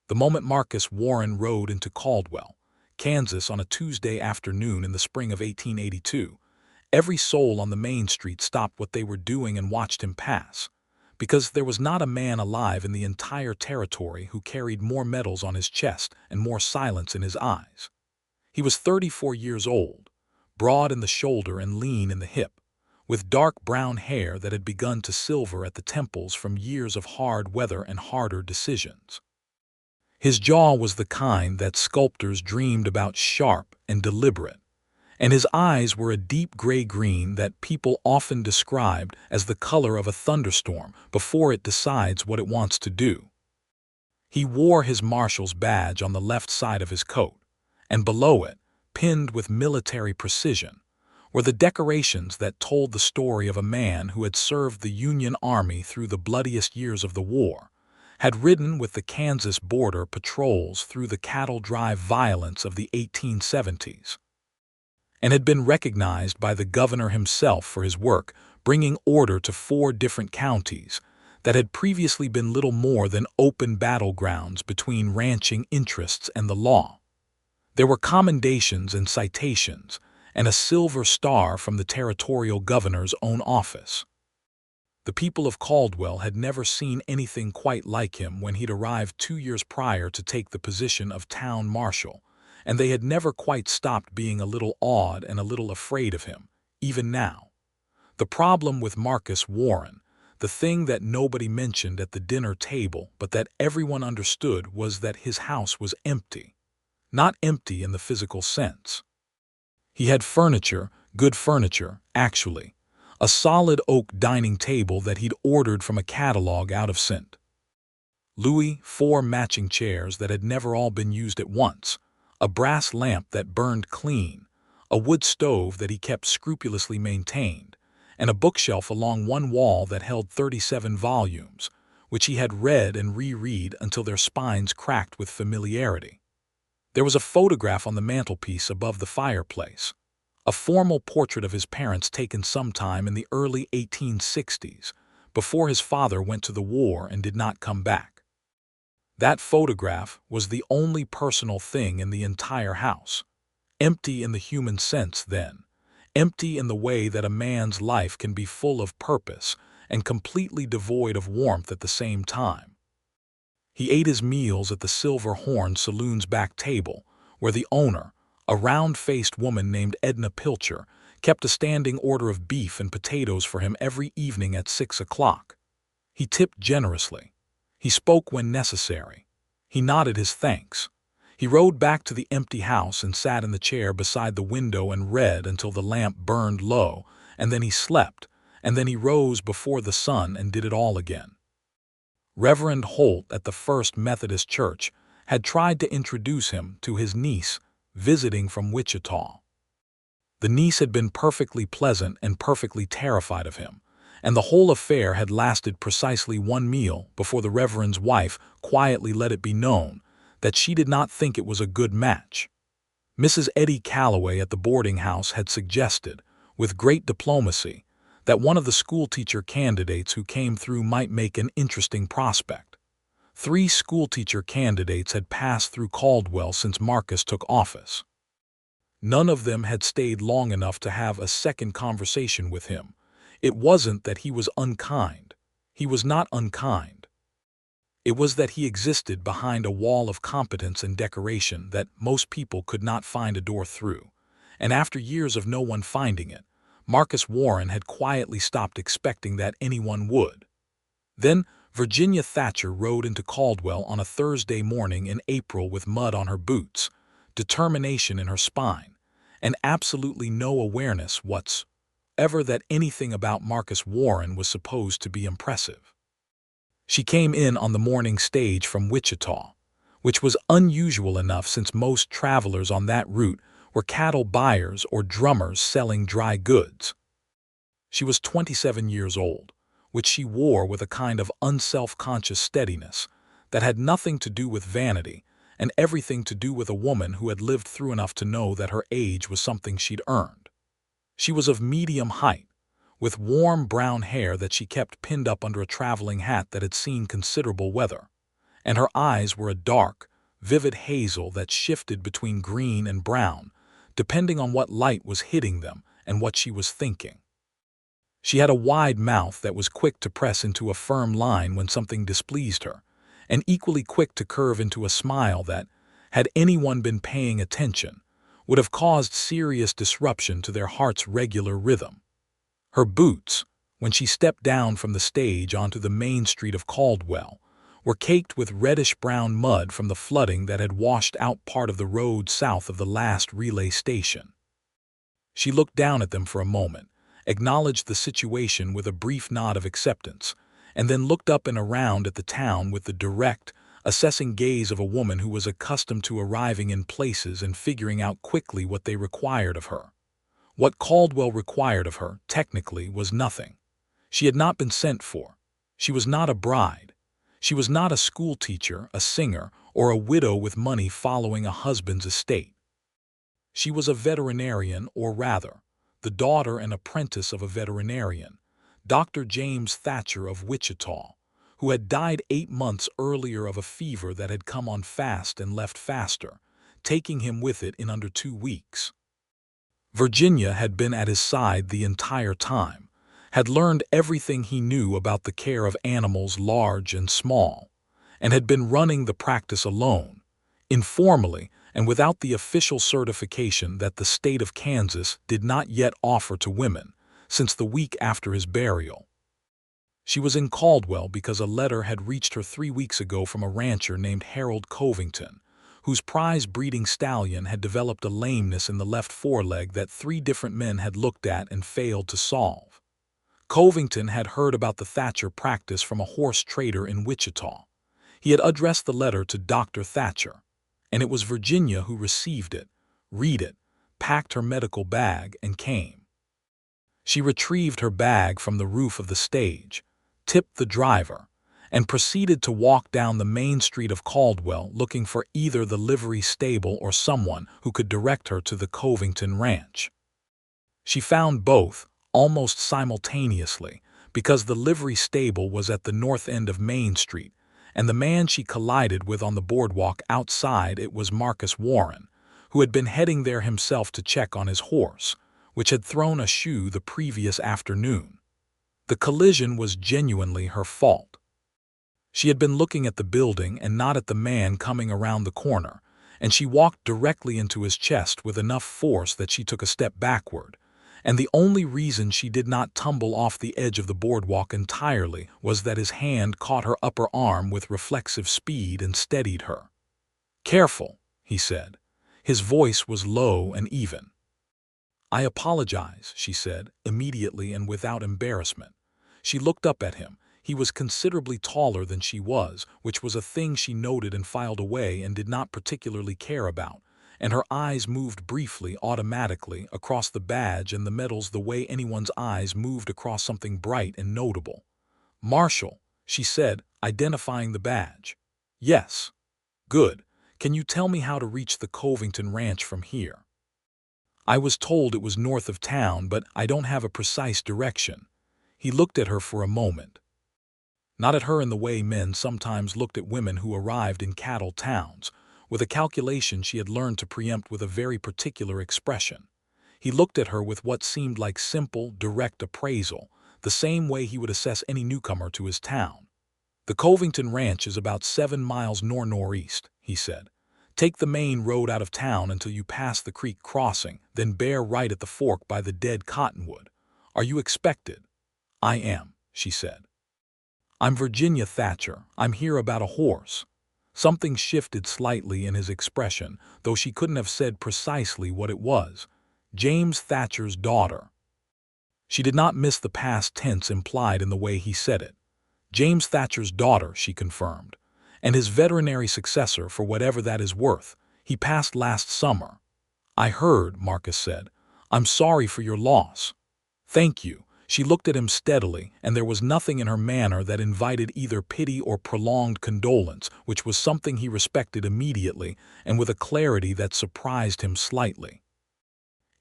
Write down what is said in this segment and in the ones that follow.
The moment Marcus Warren rode into Caldwell, Kansas on a Tuesday afternoon in the spring of 1882, every soul on the main street stopped what they were doing and watched him pass, because there was not a man alive in the entire territory who carried more medals on his chest and more silence in his eyes. He was 34 years old, broad in the shoulder and lean in the hip, with dark brown hair that had begun to silver at the temples from years of hard weather and harder decisions. His jaw was the kind that sculptors dreamed about, sharp and deliberate, and his eyes were a deep gray-green that people often described as the color of a thunderstorm before it decides what it wants to do. He wore his marshal's badge on the left side of his coat, and below it, pinned with military precision, were the decorations that told the story of a man who had served the Union Army through the bloodiest years of the war, had ridden with the Kansas border patrols through the cattle drive violence of the 1870s, and had been recognized by the governor himself for his work bringing order to 4 different counties that had previously been little more than open battlegrounds between ranching interests and the law. There were commendations and citations, and a silver star from the territorial governor's own office. The people of Caldwell had never seen anything quite like him when he'd arrived 2 years prior to take the position of town marshal, and they had never quite stopped being a little awed and a little afraid of him, even now. The problem with Marcus Warren, the thing that nobody mentioned at the dinner table but that everyone understood, was that his house was empty. Not empty in the physical sense. He had furniture, good furniture, actually. A solid oak dining table that he'd ordered from a catalog out of St. Louis, 4 matching chairs that had never all been used at once, a brass lamp that burned clean, a wood stove that he kept scrupulously maintained, and a bookshelf along one wall that held 37 volumes, which he had read and reread until their spines cracked with familiarity. There was a photograph on the mantelpiece above the fireplace, a formal portrait of his parents taken sometime in the early 1860s, before his father went to the war and did not come back. That photograph was the only personal thing in the entire house. Empty in the human sense, then. Empty in the way that a man's life can be full of purpose and completely devoid of warmth at the same time. He ate his meals at the Silver Horn Saloon's back table, where the owner, a round-faced woman named Edna Pilcher, kept a standing order of beef and potatoes for him every evening at 6 o'clock. He tipped generously. He spoke when necessary. He nodded his thanks. He rode back to the empty house and sat in the chair beside the window and read until the lamp burned low, and then he slept, and then he rose before the sun and did it all again. Reverend Holt at the First Methodist Church had tried to introduce him to his niece, visiting from Wichita. The niece had been perfectly pleasant and perfectly terrified of him, and the whole affair had lasted precisely 1 meal before the Reverend's wife quietly let it be known that she did not think it was a good match. Mrs. Eddie Calloway at the boarding house had suggested, with great diplomacy, that one of the schoolteacher candidates who came through might make an interesting prospect. 3 schoolteacher candidates had passed through Caldwell since Marcus took office. None of them had stayed long enough to have a second conversation with him. It wasn't that he was unkind. He was not unkind. It was that he existed behind a wall of competence and decoration that most people could not find a door through, and after years of no one finding it, Marcus Warren had quietly stopped expecting that anyone would. Then Virginia Thatcher rode into Caldwell on a Thursday morning in April with mud on her boots, determination in her spine, and absolutely no awareness whatsoever that anything about Marcus Warren was supposed to be impressive. She came in on the morning stage from Wichita, which was unusual enough since most travelers on that route were cattle buyers or drummers selling dry goods. She was 27 years old, which she wore with a kind of unself-conscious steadiness that had nothing to do with vanity and everything to do with a woman who had lived through enough to know that her age was something she'd earned. She was of medium height, with warm brown hair that she kept pinned up under a traveling hat that had seen considerable weather, and her eyes were a dark, vivid hazel that shifted between green and brown, depending on what light was hitting them and what she was thinking. She had a wide mouth that was quick to press into a firm line when something displeased her, and equally quick to curve into a smile that, had anyone been paying attention, would have caused serious disruption to their heart's regular rhythm. Her boots, when she stepped down from the stage onto the main street of Caldwell, were caked with reddish-brown mud from the flooding that had washed out part of the road south of the last relay station. She looked down at them for a moment, acknowledged the situation with a brief nod of acceptance, and then looked up and around at the town with the direct, assessing gaze of a woman who was accustomed to arriving in places and figuring out quickly what they required of her. What Caldwell required of her, technically, was nothing. She had not been sent for. She was not a bride. She was not a schoolteacher, a singer, or a widow with money following a husband's estate. She was a veterinarian, or rather, the daughter and apprentice of a veterinarian, Dr. James Thatcher of Wichita, who had died 8 months earlier of a fever that had come on fast and left faster, taking him with it in under 2 weeks. Virginia had been at his side the entire time, had learned everything he knew about the care of animals large and small, and had been running the practice alone, informally and without the official certification that the state of Kansas did not yet offer to women, since the week after his burial. She was in Caldwell because a letter had reached her 3 weeks ago from a rancher named Harold Covington, whose prize breeding stallion had developed a lameness in the left foreleg that 3 different men had looked at and failed to solve. Covington had heard about the Thatcher practice from a horse trader in Wichita. He had addressed the letter to Dr. Thatcher, and it was Virginia who received it, read it, packed her medical bag, and came. She retrieved her bag from the roof of the stage, tipped the driver, and proceeded to walk down the main street of Caldwell looking for either the livery stable or someone who could direct her to the Covington ranch. She found both, almost simultaneously, because the livery stable was at the north end of Main Street, and the man she collided with on the boardwalk outside it was Marcus Warren, who had been heading there himself to check on his horse, which had thrown a shoe the previous afternoon. The collision was genuinely her fault. She had been looking at the building and not at the man coming around the corner, and she walked directly into his chest with enough force that she took a step backward, and the only reason she did not tumble off the edge of the boardwalk entirely was that his hand caught her upper arm with reflexive speed and steadied her. "Careful," he said. His voice was low and even. "I apologize," she said, immediately and without embarrassment. She looked up at him. He was considerably taller than she was, which was a thing she noted and filed away and did not particularly care about, and her eyes moved briefly, automatically, across the badge and the medals the way anyone's eyes moved across something bright and notable. "Marshal," she said, identifying the badge. "Yes." "Good. Can you tell me how to reach the Covington Ranch from here?" "I was told it was north of town, but I don't have a precise direction." He looked at her for a moment. Not at her in the way men sometimes looked at women who arrived in cattle towns, with a calculation she had learned to preempt with a very particular expression. He looked at her with what seemed like simple, direct appraisal, the same way he would assess any newcomer to his town. "The Covington Ranch is about 7 miles northeast," he said. "Take the main road out of town until you pass the creek crossing, then bear right at the fork by the dead cottonwood. Are you expected?" "I am," she said. "I'm Virginia Thatcher. I'm here about a horse." Something shifted slightly in his expression, though she couldn't have said precisely what it was. "James Thatcher's daughter." She did not miss the past tense implied in the way he said it. "James Thatcher's daughter," she confirmed, "and his veterinary successor for whatever that is worth. He passed last summer." "I heard," Marcus said. "I'm sorry for your loss." "Thank you." She looked at him steadily, and there was nothing in her manner that invited either pity or prolonged condolence, which was something he respected immediately and with a clarity that surprised him slightly.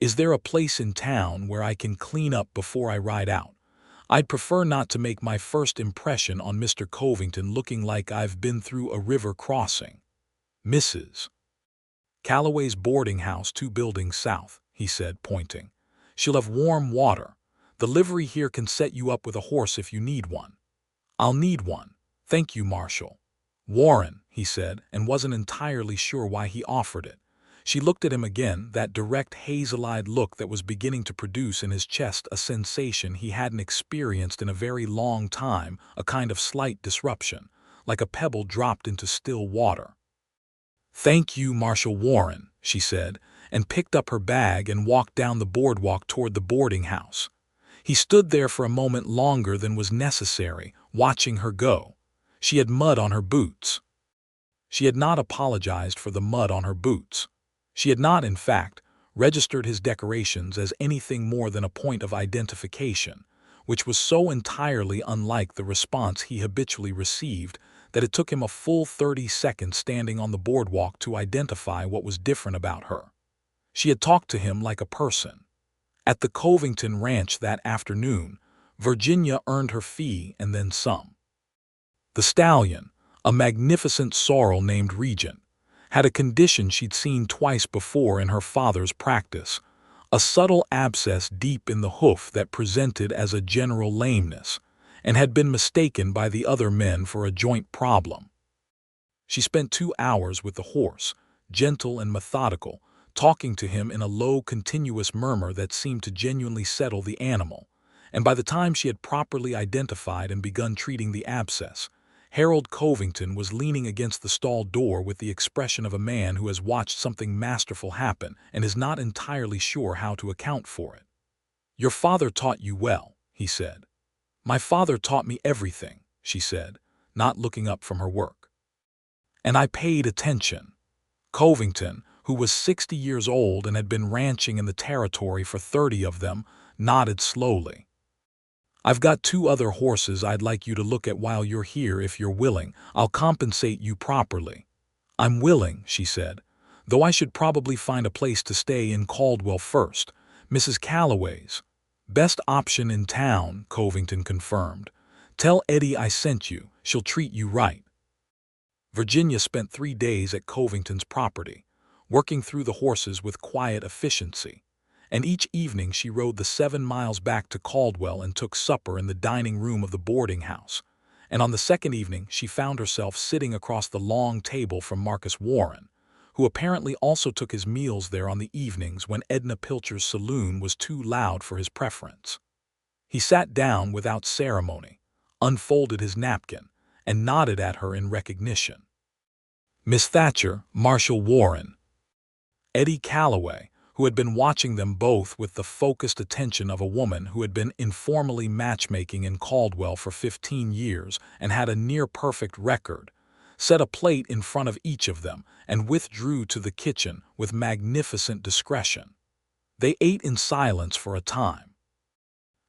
"Is there a place in town where I can clean up before I ride out? I'd prefer not to make my first impression on Mr. Covington looking like I've been through a river crossing. Mrs. Calloway's boarding house 2 buildings south, he said, pointing. She'll have warm water. The livery here can set you up with a horse if you need one. I'll need one. Thank you, Marshal Warren, he said, and wasn't entirely sure why he offered it. She looked at him again, that direct hazel-eyed look that was beginning to produce in his chest a sensation he hadn't experienced in a very long time, a kind of slight disruption, like a pebble dropped into still water. "Thank you, Marshal Warren," she said, and picked up her bag and walked down the boardwalk toward the boarding house. He stood there for a moment longer than was necessary, watching her go. She had mud on her boots. She had not apologized for the mud on her boots. She had not, in fact, registered his decorations as anything more than a point of identification, which was so entirely unlike the response he habitually received that it took him a full 30 seconds standing on the boardwalk to identify what was different about her. She had talked to him like a person. At the Covington ranch that afternoon, Virginia earned her fee and then some. The stallion, a magnificent sorrel named Regent, had a condition she'd seen twice before in her father's practice, a subtle abscess deep in the hoof that presented as a general lameness, and had been mistaken by the other men for a joint problem. She spent 2 hours with the horse, gentle and methodical, talking to him in a low, continuous murmur that seemed to genuinely settle the animal, and by the time she had properly identified and begun treating the abscess, Harold Covington was leaning against the stall door with the expression of a man who has watched something masterful happen and is not entirely sure how to account for it. "Your father taught you well," he said. "My father taught me everything," she said, not looking up from her work. "And I paid attention." Covington, who was 60 years old and had been ranching in the territory for 30 of them, nodded slowly. "I've got 2 other horses I'd like you to look at while you're here if you're willing. I'll compensate you properly." "I'm willing," she said, "though I should probably find a place to stay in Caldwell first. Mrs. Calloway's." "Best option in town," Covington confirmed. "Tell Eddie I sent you. She'll treat you right." Virginia spent 3 days at Covington's property, working through the horses with quiet efficiency, and each evening she rode the 7 miles back to Caldwell and took supper in the dining room of the boarding house, and on the second evening she found herself sitting across the long table from Marcus Warren, who apparently also took his meals there on the evenings when Edna Pilcher's saloon was too loud for his preference. He sat down without ceremony, unfolded his napkin, and nodded at her in recognition. Miss Thatcher, Marshal Warren. Eddie Calloway, who had been watching them both with the focused attention of a woman who had been informally matchmaking in Caldwell for 15 years and had a near-perfect record, set a plate in front of each of them and withdrew to the kitchen with magnificent discretion. They ate in silence for a time.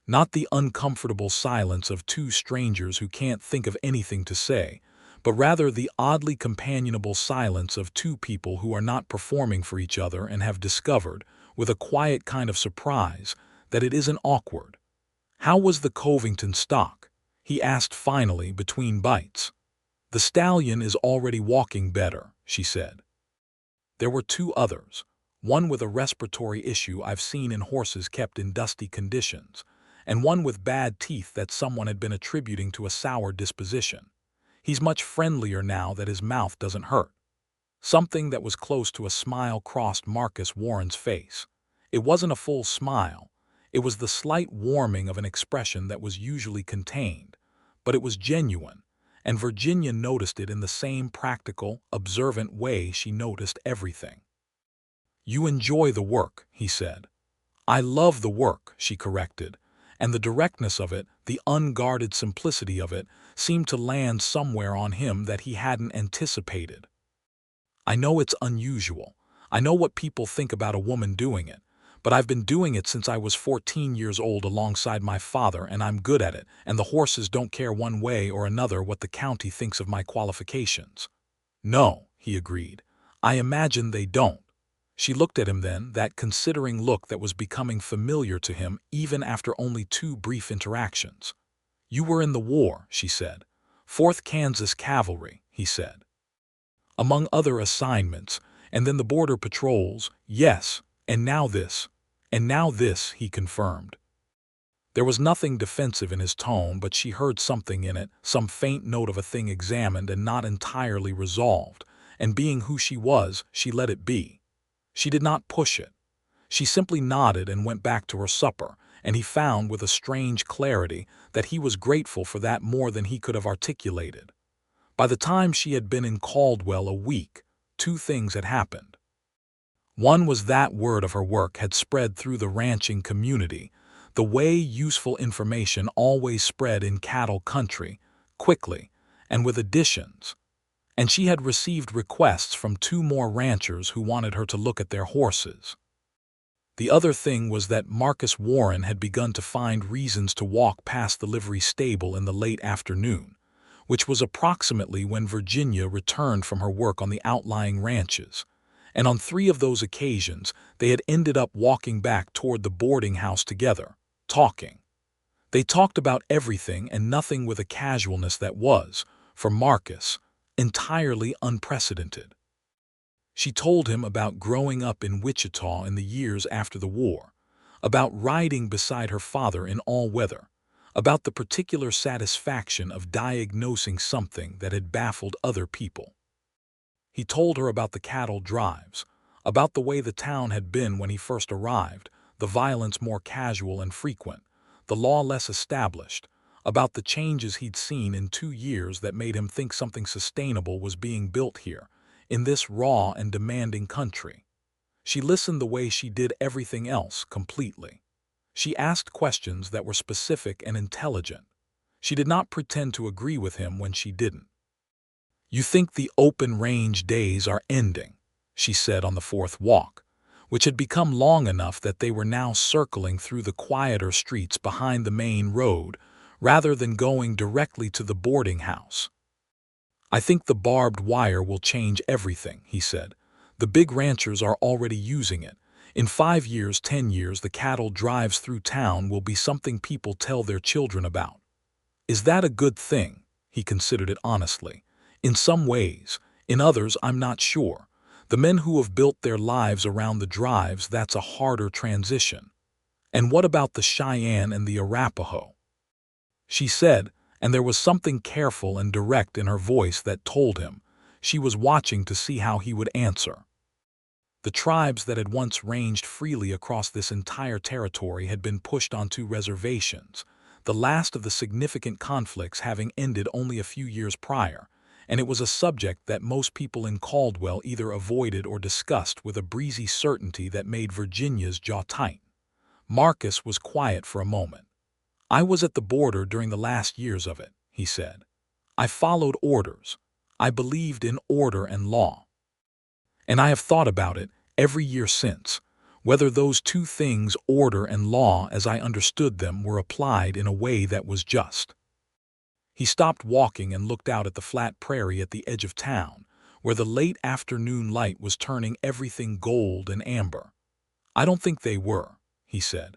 Not the uncomfortable silence of 2 strangers who can't think of anything to say, but rather the oddly companionable silence of 2 people who are not performing for each other and have discovered, with a quiet kind of surprise, that it isn't awkward. "How was the Covington stock?" he asked finally between bites. "The stallion is already walking better," she said. There were 2 others, one with a respiratory issue I've seen in horses kept in dusty conditions, and one with bad teeth that someone had been attributing to a sour disposition. He's much friendlier now that his mouth doesn't hurt. Something that was close to a smile crossed Marcus Warren's face. It wasn't a full smile. It was the slight warming of an expression that was usually contained, but it was genuine, and Virginia noticed it in the same practical, observant way she noticed everything. "You enjoy the work," he said. "I love the work," she corrected, and the directness of it, the unguarded simplicity of it, seemed to land somewhere on him that he hadn't anticipated. "I know it's unusual. I know what people think about a woman doing it, but I've been doing it since I was 14 years old alongside my father, and I'm good at it, and the horses don't care one way or another what the county thinks of my qualifications." "No," he agreed. "I imagine they don't." She looked at him then, that considering look that was becoming familiar to him even after only 2 brief interactions. "You were in the war," she said. "4th Kansas Cavalry," he said. "Among other assignments, and then the border patrols, yes, and now this, he confirmed. There was nothing defensive in his tone, but she heard something in it, some faint note of a thing examined and not entirely resolved, and being who she was, she let it be. She did not push it. She simply nodded and went back to her supper, and he found with a strange clarity that he was grateful for that more than he could have articulated. By the time she had been in Caldwell a week, 2 things had happened. One was that word of her work had spread through the ranching community, the way useful information always spread in cattle country, quickly, and with additions. And she had received requests from 2 more ranchers who wanted her to look at their horses. The other thing was that Marcus Warren had begun to find reasons to walk past the livery stable in the late afternoon, which was approximately when Virginia returned from her work on the outlying ranches, and on 3 of those occasions they had ended up walking back toward the boarding house together, talking. They talked about everything and nothing with a casualness that was, for Marcus, entirely unprecedented. She told him about growing up in Wichita in the years after the war, about riding beside her father in all weather, about the particular satisfaction of diagnosing something that had baffled other people. He told her about the cattle drives, about the way the town had been when he first arrived, the violence more casual and frequent, the law less established, about the changes he'd seen in 2 years that made him think something sustainable was being built here, in this raw and demanding country. She listened the way she did everything else, completely. She asked questions that were specific and intelligent. She did not pretend to agree with him when she didn't. "You think the open range days are ending," she said on the 4th walk, which had become long enough that they were now circling through the quieter streets behind the main road rather than going directly to the boarding house. "I think the barbed wire will change everything," he said. "The big ranchers are already using it. In 5 years, 10 years, the cattle drives through town will be something people tell their children about." "Is that a good thing?" He considered it honestly. "In some ways. In others, I'm not sure. The men who have built their lives around the drives, that's a harder transition. And what about the Cheyenne and the Arapaho?" She said, and there was something careful and direct in her voice that told him she was watching to see how he would answer. The tribes that had once ranged freely across this entire territory had been pushed onto reservations, the last of the significant conflicts having ended only a few years prior, and it was a subject that most people in Caldwell either avoided or discussed with a breezy certainty that made Virginia's jaw tight. Marcus was quiet for a moment. "I was at the border during the last years of it," he said. "I followed orders. I believed in order and law. And I have thought about it every year since, whether those 2 things, order and law as I understood them, were applied in a way that was just." He stopped walking and looked out at the flat prairie at the edge of town, where the late afternoon light was turning everything gold and amber. "I don't think they were," he said.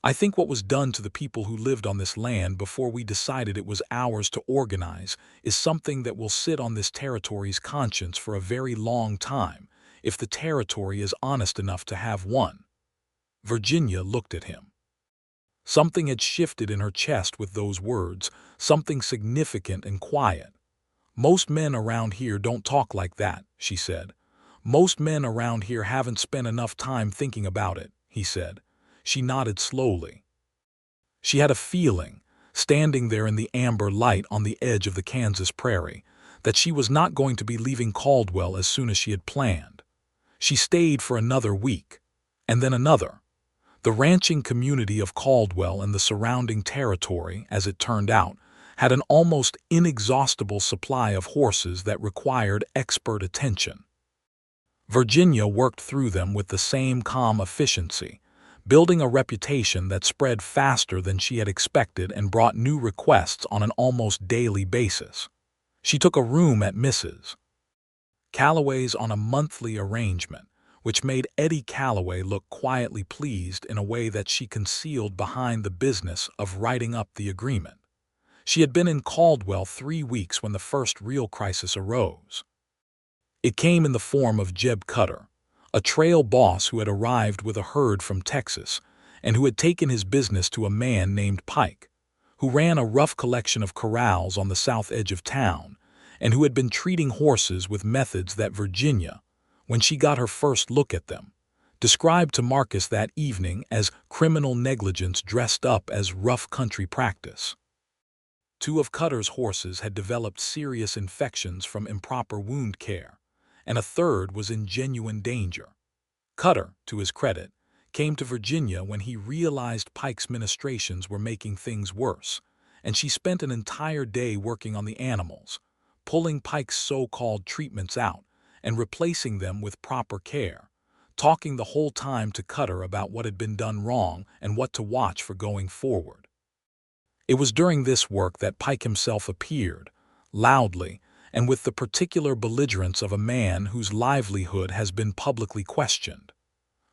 "I think what was done to the people who lived on this land before we decided it was ours to organize is something that will sit on this territory's conscience for a very long time, if the territory is honest enough to have one." Virginia looked at him. Something had shifted in her chest with those words, something significant and quiet. "Most men around here don't talk like that," she said. "Most men around here haven't spent enough time thinking about it," he said. She nodded slowly. She had a feeling, standing there in the amber light on the edge of the Kansas prairie, that she was not going to be leaving Caldwell as soon as she had planned. She stayed for another week, and then another. The ranching community of Caldwell and the surrounding territory, as it turned out, had an almost inexhaustible supply of horses that required expert attention. Virginia worked through them with the same calm efficiency, building a reputation that spread faster than she had expected and brought new requests on an almost daily basis. She took a room at Mrs. Calloway's on a monthly arrangement, which made Eddie Calloway look quietly pleased in a way that she concealed behind the business of writing up the agreement. She had been in Caldwell 3 weeks when the first real crisis arose. It came in the form of Jeb Cutter, a trail boss who had arrived with a herd from Texas and who had taken his business to a man named Pike, who ran a rough collection of corrals on the south edge of town and who had been treating horses with methods that Virginia, when she got her first look at them, described to Marcus that evening as criminal negligence dressed up as rough country practice. 2 of Cutter's horses had developed serious infections from improper wound care, and a third was in genuine danger. Cutter, to his credit, came to Virginia when he realized Pike's ministrations were making things worse, and she spent an entire day working on the animals, pulling Pike's so-called treatments out and replacing them with proper care, talking the whole time to Cutter about what had been done wrong and what to watch for going forward. It was during this work that Pike himself appeared, loudly, and with the particular belligerence of a man whose livelihood has been publicly questioned.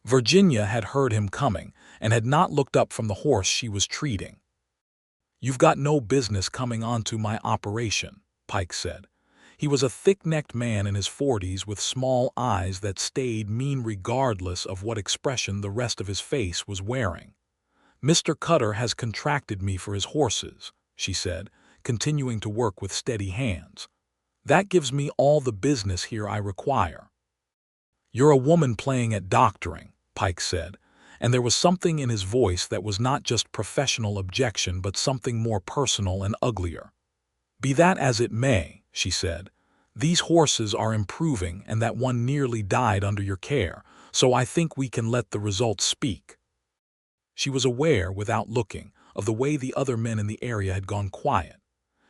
Virginia had heard him coming and had not looked up from the horse she was treating. "You've got no business coming onto my operation," Pike said. He was a thick-necked man in his 40s with small eyes that stayed mean regardless of what expression the rest of his face was wearing. "Mr. Cutter has contracted me for his horses," she said, continuing to work with steady hands. "That gives me all the business here I require." "You're a woman playing at doctoring," Pike said, and there was something in his voice that was not just professional objection but something more personal and uglier. "Be that as it may," she said, "these horses are improving and that one nearly died under your care, so I think we can let the results speak." She was aware, without looking, of the way the other men in the area had gone quiet.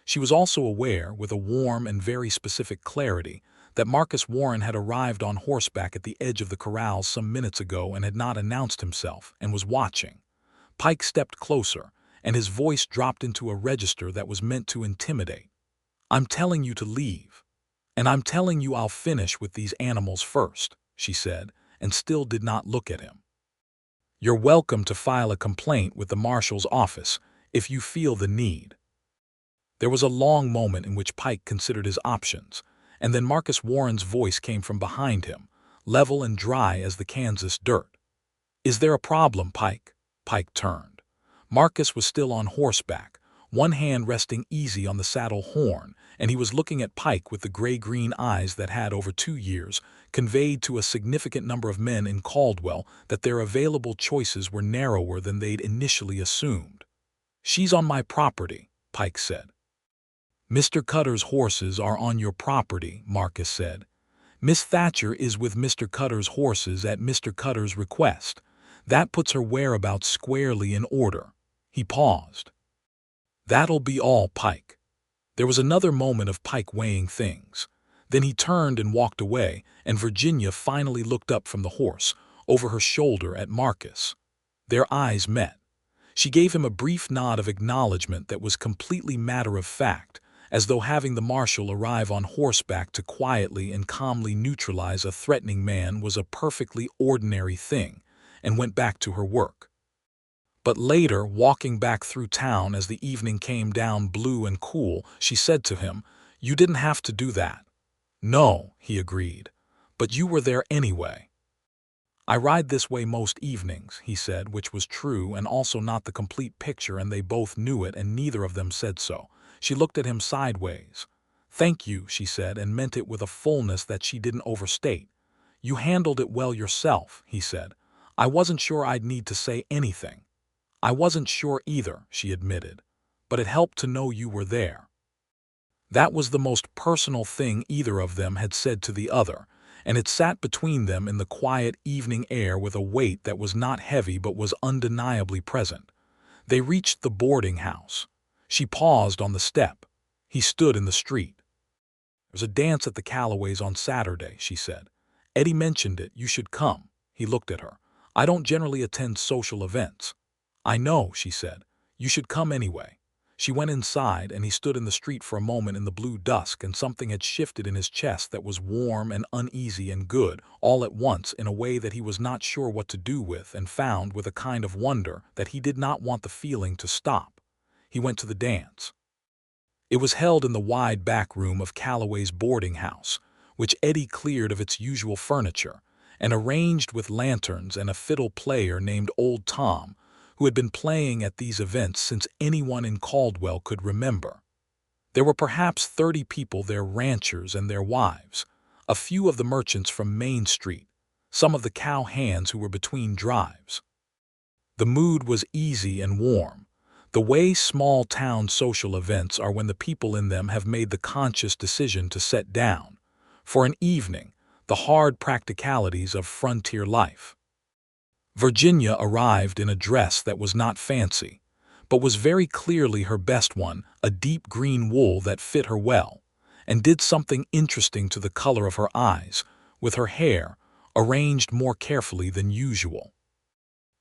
She was also aware, with a warm and very specific clarity, that Marcus Warren had arrived on horseback at the edge of the corrals some minutes ago and had not announced himself, and was watching. Pike stepped closer, and his voice dropped into a register that was meant to intimidate. "I'm telling you to leave. And I'm telling you I'll finish with these animals first," she said, and still did not look at him. "You're welcome to file a complaint with the marshal's office if you feel the need." There was a long moment in which Pike considered his options, and then Marcus Warren's voice came from behind him, level and dry as the Kansas dirt. "Is there a problem, Pike?" Pike turned. Marcus was still on horseback, one hand resting easy on the saddle horn, and he was looking at Pike with the gray-green eyes that had, over 2 years, conveyed to a significant number of men in Caldwell that their available choices were narrower than they'd initially assumed. "She's on my property," Pike said. "Mr. Cutter's horses are on your property," Marcus said. "Miss Thatcher is with Mr. Cutter's horses at Mr. Cutter's request. That puts her whereabouts squarely in order." He paused. "That'll be all, Pike." There was another moment of Pike weighing things. Then he turned and walked away, and Virginia finally looked up from the horse, over her shoulder at Marcus. Their eyes met. She gave him a brief nod of acknowledgement that was completely matter-of-fact, as though having the marshal arrive on horseback to quietly and calmly neutralize a threatening man was a perfectly ordinary thing, and went back to her work. But later, walking back through town as the evening came down blue and cool, she said to him, "You didn't have to do that." "No," he agreed, "but you were there anyway." "I ride this way most evenings," he said, which was true and also not the complete picture, and they both knew it and neither of them said so. She looked at him sideways. "Thank you," she said, and meant it with a fullness that she didn't overstate. "You handled it well yourself," he said. "I wasn't sure I'd need to say anything." "I wasn't sure either," she admitted, "but it helped to know you were there." That was the most personal thing either of them had said to the other, and it sat between them in the quiet evening air with a weight that was not heavy but was undeniably present. They reached the boarding house. She paused on the step. He stood in the street. "There's a dance at the Callaways on Saturday," she said. "Eddie mentioned it. You should come." He looked at her. "I don't generally attend social events." "I know," she said. "You should come anyway." She went inside, and he stood in the street for a moment in the blue dusk, and something had shifted in his chest that was warm and uneasy and good, all at once, in a way that he was not sure what to do with, and found, with a kind of wonder, that he did not want the feeling to stop. He went to the dance. It was held in the wide back room of Calloway's boarding house, which Eddie cleared of its usual furniture, and arranged with lanterns and a fiddle player named Old Tom, who had been playing at these events since anyone in Caldwell could remember. There were perhaps 30 people there, ranchers and their wives, a few of the merchants from Main Street, some of the cow hands who were between drives. The mood was easy and warm, the way small-town social events are when the people in them have made the conscious decision to set down, for an evening, the hard practicalities of frontier life. Virginia arrived in a dress that was not fancy, but was very clearly her best one, a deep green wool that fit her well, and did something interesting to the color of her eyes, with her hair arranged more carefully than usual.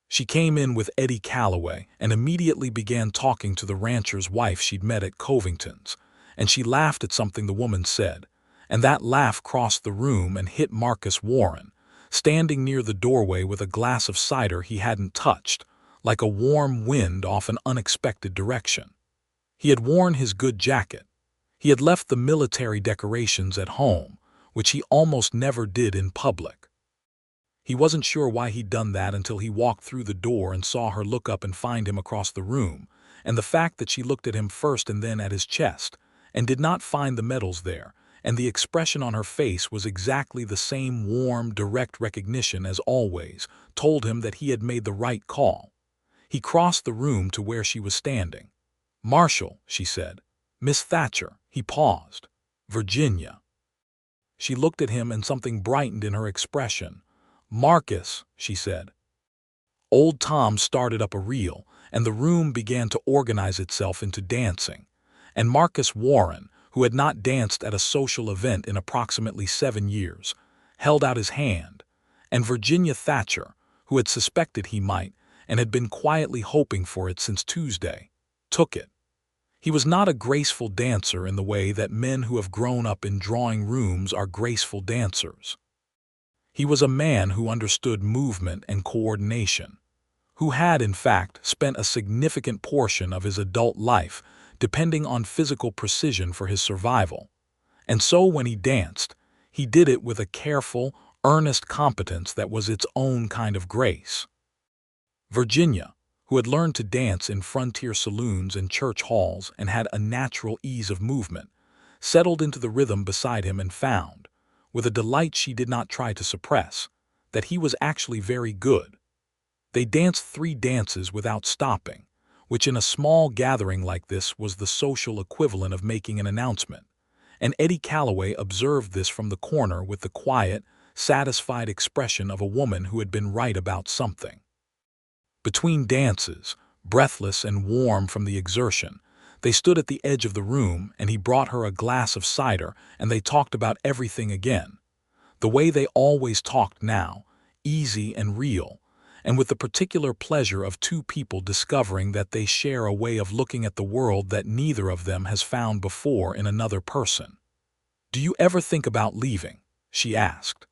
She came in with Eddie Calloway and immediately began talking to the rancher's wife she'd met at Covington's, and she laughed at something the woman said, and that laugh crossed the room and hit Marcus Warren, standing near the doorway with a glass of cider he hadn't touched, like a warm wind off an unexpected direction. He had worn his good jacket. He had left the military decorations at home, which he almost never did in public. He wasn't sure why he'd done that until he walked through the door and saw her look up and find him across the room, and the fact that she looked at him first and then at his chest, and did not find the medals there, and the expression on her face was exactly the same warm, direct recognition as always, told him that he had made the right call. He crossed the room to where she was standing. "Marshal," she said. "Miss Thatcher." He paused. "Virginia." She looked at him and something brightened in her expression. "Marcus," she said. Old Tom started up a reel, and the room began to organize itself into dancing, and Marcus Warren, who had not danced at a social event in approximately 7 years, held out his hand, and Virginia Thatcher, who had suspected he might, and had been quietly hoping for it since Tuesday, took it. He was not a graceful dancer in the way that men who have grown up in drawing rooms are graceful dancers. He was a man who understood movement and coordination, who had, in fact, spent a significant portion of his adult life depending on physical precision for his survival. And so when he danced, he did it with a careful, earnest competence that was its own kind of grace. Virginia, who had learned to dance in frontier saloons and church halls and had a natural ease of movement, settled into the rhythm beside him and found, with a delight she did not try to suppress, that he was actually very good. They danced 3 dances without stopping, which in a small gathering like this was the social equivalent of making an announcement, and Eddie Calloway observed this from the corner with the quiet, satisfied expression of a woman who had been right about something. Between dances, breathless and warm from the exertion, they stood at the edge of the room, and he brought her a glass of cider, and they talked about everything again, the way they always talked now, easy and real, and with the particular pleasure of 2 people discovering that they share a way of looking at the world that neither of them has found before in another person. "Do you ever think about leaving?" she asked.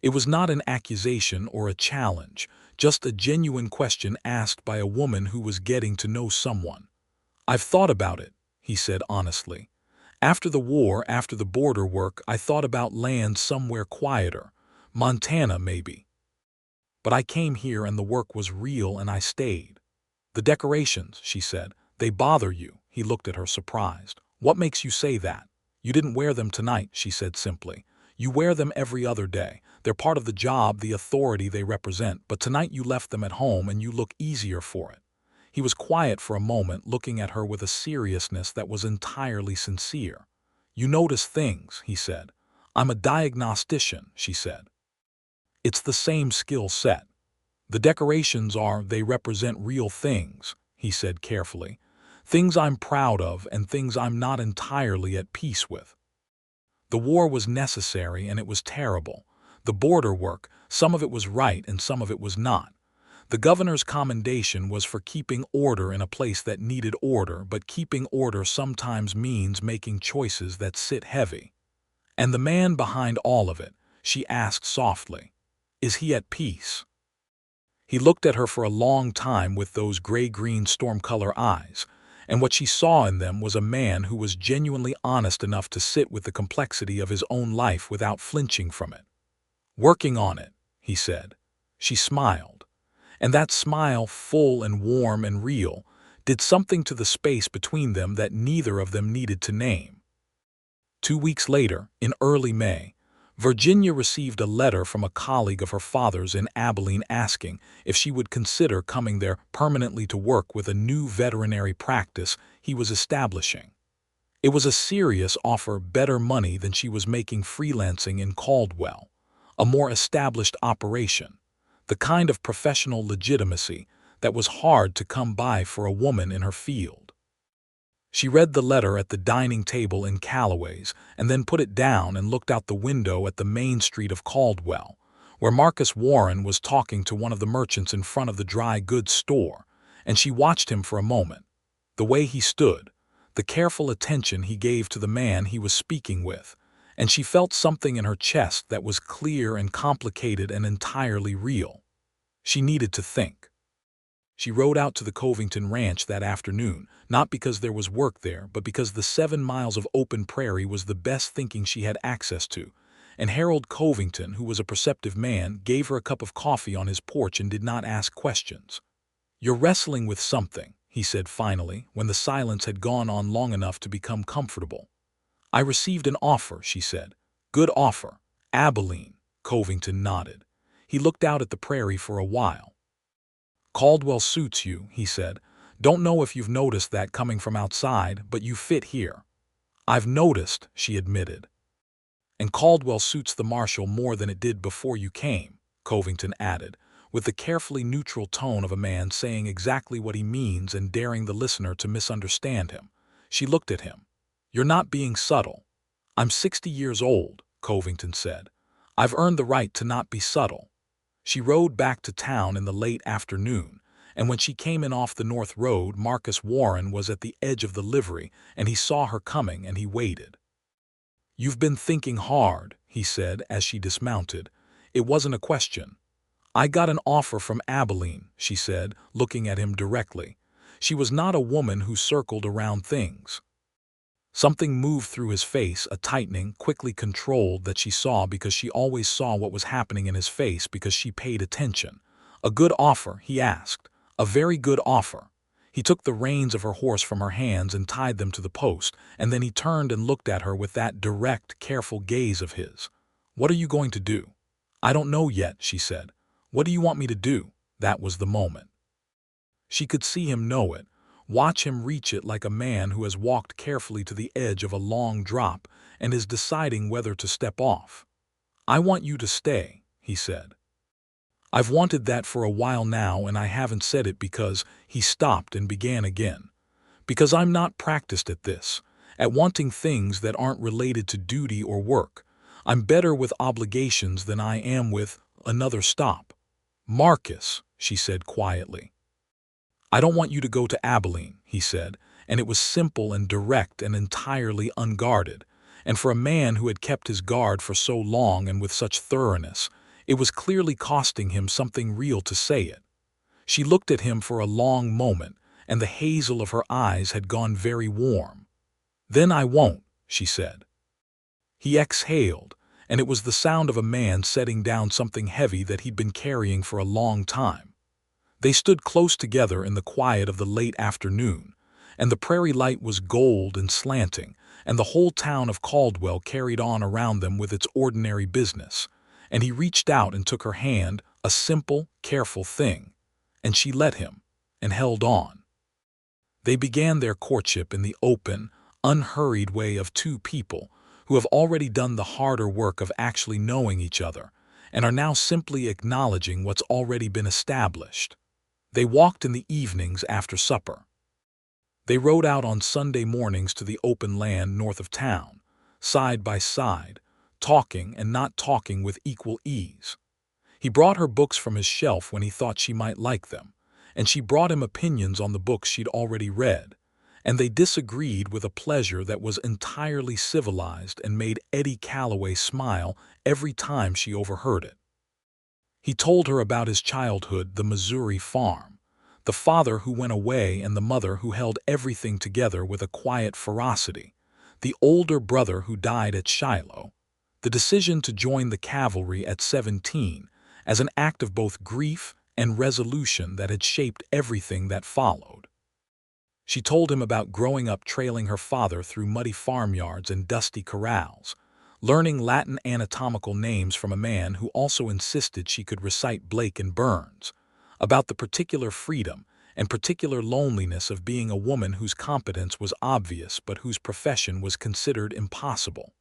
It was not an accusation or a challenge, just a genuine question asked by a woman who was getting to know someone. "I've thought about it," he said honestly. "After the war, after the border work, I thought about land somewhere quieter, Montana maybe. But I came here and the work was real and I stayed." "The decorations," she said, "they bother you." He looked at her surprised. "What makes you say that?" "You didn't wear them tonight," she said simply. "You wear them every other day. They're part of the job, the authority they represent, but tonight you left them at home and you look easier for it." He was quiet for a moment, looking at her with a seriousness that was entirely sincere. "You notice things," he said. "I'm a diagnostician," she said. "It's the same skill set. The decorations they represent real things," he said carefully. "Things I'm proud of and things I'm not entirely at peace with. The war was necessary and it was terrible. The border work, some of it was right and some of it was not. The governor's commendation was for keeping order in a place that needed order, but keeping order sometimes means making choices that sit heavy. And the man behind all of it, she asked softly, is he at peace? He looked at her for a long time with those gray-green storm-color eyes, and what she saw in them was a man who was genuinely honest enough to sit with the complexity of his own life without flinching from it. Working on it, he said. She smiled, and that smile, full and warm and real, did something to the space between them that neither of them needed to name. 2 weeks later, in early May, Virginia received a letter from a colleague of her father's in Abilene asking if she would consider coming there permanently to work with a new veterinary practice he was establishing. It was a serious offer, better money than she was making freelancing in Caldwell, a more established operation, the kind of professional legitimacy that was hard to come by for a woman in her field. She read the letter at the dining table in Callaway's and then put it down and looked out the window at the main street of Caldwell, where Marcus Warren was talking to one of the merchants in front of the dry goods store, and she watched him for a moment. The way he stood, the careful attention he gave to the man he was speaking with, and she felt something in her chest that was clear and complicated and entirely real. She needed to think. She rode out to the Covington ranch that afternoon, not because there was work there, but because the 7 miles of open prairie was the best thinking she had access to, and Harold Covington, who was a perceptive man, gave her a cup of coffee on his porch and did not ask questions. "You're wrestling with something," he said finally, when the silence had gone on long enough to become comfortable. "I received an offer," she said. "Good offer. Abilene." Covington nodded. He looked out at the prairie for a while. "Caldwell suits you," he said. "Don't know if you've noticed that coming from outside, but you fit here." "I've noticed," she admitted. "And Caldwell suits the Marshal more than it did before you came," Covington added, with the carefully neutral tone of a man saying exactly what he means and daring the listener to misunderstand him. She looked at him. "You're not being subtle." "I'm 60 years old," Covington said. "I've earned the right to not be subtle." She rode back to town in the late afternoon, and when she came in off the North Road, Marcus Warren was at the edge of the livery, and he saw her coming and he waited. "You've been thinking hard," he said as she dismounted. "It wasn't a question." "I got an offer from Abilene," she said, looking at him directly. She was not a woman who circled around things. Something moved through his face, a tightening, quickly controlled, that she saw because she always saw what was happening in his face because she paid attention. "A good offer?" he asked. "A very good offer." He took the reins of her horse from her hands and tied them to the post, and then he turned and looked at her with that direct, careful gaze of his. "What are you going to do?" "I don't know yet," she said. "What do you want me to do?" That was the moment. She could see him know it. Watch him reach it like a man who has walked carefully to the edge of a long drop and is deciding whether to step off. "I want you to stay," he said. "I've wanted that for a while now, and I haven't said it because—" He stopped and began again. "Because I'm not practiced at this, at wanting things that aren't related to duty or work. I'm better with obligations than I am with—" Another stop. "Marcus," she said quietly. "I don't want you to go to Abilene," he said, and it was simple and direct and entirely unguarded, and for a man who had kept his guard for so long and with such thoroughness, it was clearly costing him something real to say it. She looked at him for a long moment, and the hazel of her eyes had gone very warm. "Then I won't," she said. He exhaled, and it was the sound of a man setting down something heavy that he'd been carrying for a long time. They stood close together in the quiet of the late afternoon, and the prairie light was gold and slanting, and the whole town of Caldwell carried on around them with its ordinary business, and he reached out and took her hand, a simple, careful thing, and she let him, and held on. They began their courtship in the open, unhurried way of two people who have already done the harder work of actually knowing each other, and are now simply acknowledging what's already been established. They walked in the evenings after supper. They rode out on Sunday mornings to the open land north of town, side by side, talking and not talking with equal ease. He brought her books from his shelf when he thought she might like them, and she brought him opinions on the books she'd already read, and they disagreed with a pleasure that was entirely civilized and made Eddie Calloway smile every time she overheard it. He told her about his childhood, the Missouri farm, the father who went away and the mother who held everything together with a quiet ferocity, the older brother who died at Shiloh, the decision to join the cavalry at 17 as an act of both grief and resolution that had shaped everything that followed. She told him about growing up trailing her father through muddy farmyards and dusty corrals, learning Latin anatomical names from a man who also insisted she could recite Blake and Burns, about the particular freedom and particular loneliness of being a woman whose competence was obvious but whose profession was considered impossible.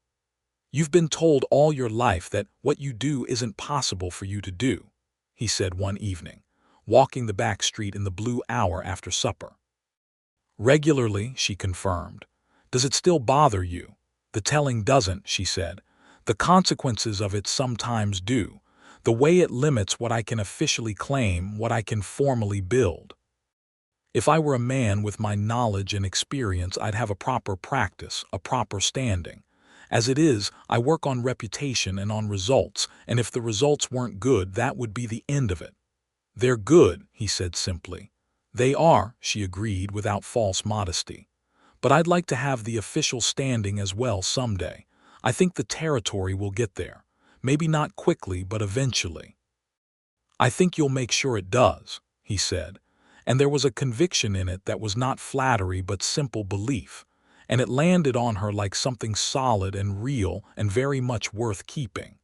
"You've been told all your life that what you do isn't possible for you to do," he said one evening, walking the back street in the blue hour after supper. "Regularly," she confirmed. "Does it still bother you?" "The telling doesn't," she said. "The consequences of it sometimes do. The way it limits what I can officially claim, what I can formally build. If I were a man with my knowledge and experience, I'd have a proper practice, a proper standing. As it is, I work on reputation and on results, and if the results weren't good, that would be the end of it." "They're good," he said simply. "They are," she agreed without false modesty. "But I'd like to have the official standing as well someday. I think the territory will get there. Maybe not quickly, but eventually." "I think you'll make sure it does," he said, and there was a conviction in it that was not flattery but simple belief, and it landed on her like something solid and real and very much worth keeping.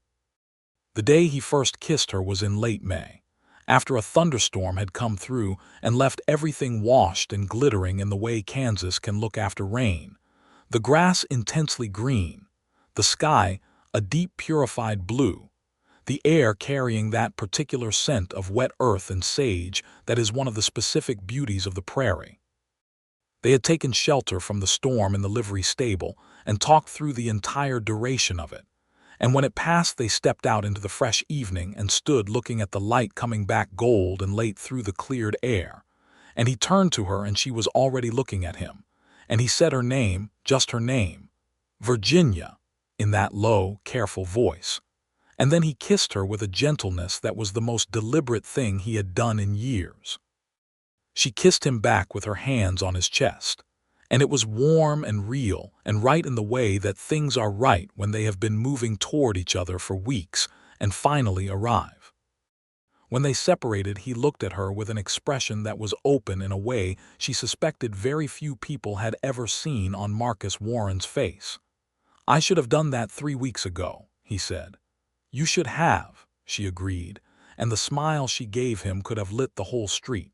The day he first kissed her was in late May, after a thunderstorm had come through and left everything washed and glittering in the way Kansas can look after rain, the grass intensely green, the sky a deep purified blue, the air carrying that particular scent of wet earth and sage that is one of the specific beauties of the prairie. They had taken shelter from the storm in the livery stable and talked through the entire duration of it, and when it passed they stepped out into the fresh evening and stood looking at the light coming back gold and late through the cleared air, and he turned to her and she was already looking at him, and he said her name, just her name, "Virginia," in that low, careful voice, and then he kissed her with a gentleness that was the most deliberate thing he had done in years. She kissed him back with her hands on his chest, and it was warm and real and right in the way that things are right when they have been moving toward each other for weeks and finally arrive. When they separated, he looked at her with an expression that was open in a way she suspected very few people had ever seen on Marcus Warren's face. "I should have done that 3 weeks ago," he said. "You should have," she agreed, and the smile she gave him could have lit the whole street.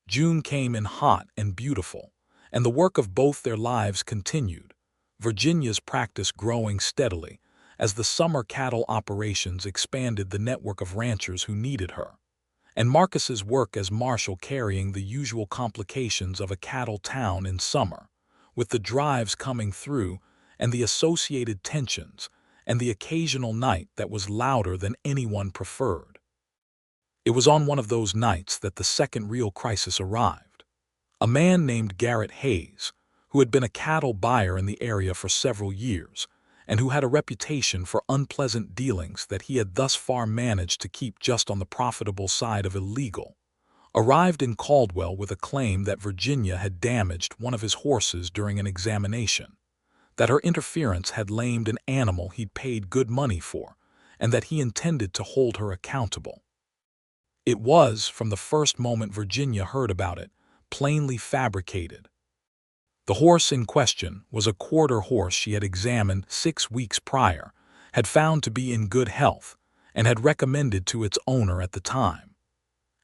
June came in hot and beautiful, and the work of both their lives continued, Virginia's practice growing steadily as the summer cattle operations expanded the network of ranchers who needed her, and Marcus's work as marshal carrying the usual complications of a cattle town in summer, with the drives coming through and the associated tensions and the occasional night that was louder than anyone preferred. It was on one of those nights that the second real crisis arrived. A man named Garrett Hayes, who had been a cattle buyer in the area for several years, and who had a reputation for unpleasant dealings that he had thus far managed to keep just on the profitable side of illegal, arrived in Caldwell with a claim that Virginia had damaged one of his horses during an examination, that her interference had lamed an animal he'd paid good money for, and that he intended to hold her accountable. It was, from the first moment Virginia heard about it, plainly fabricated. The horse in question was a quarter horse she had examined 6 weeks prior, had found to be in good health, and had recommended to its owner at the time.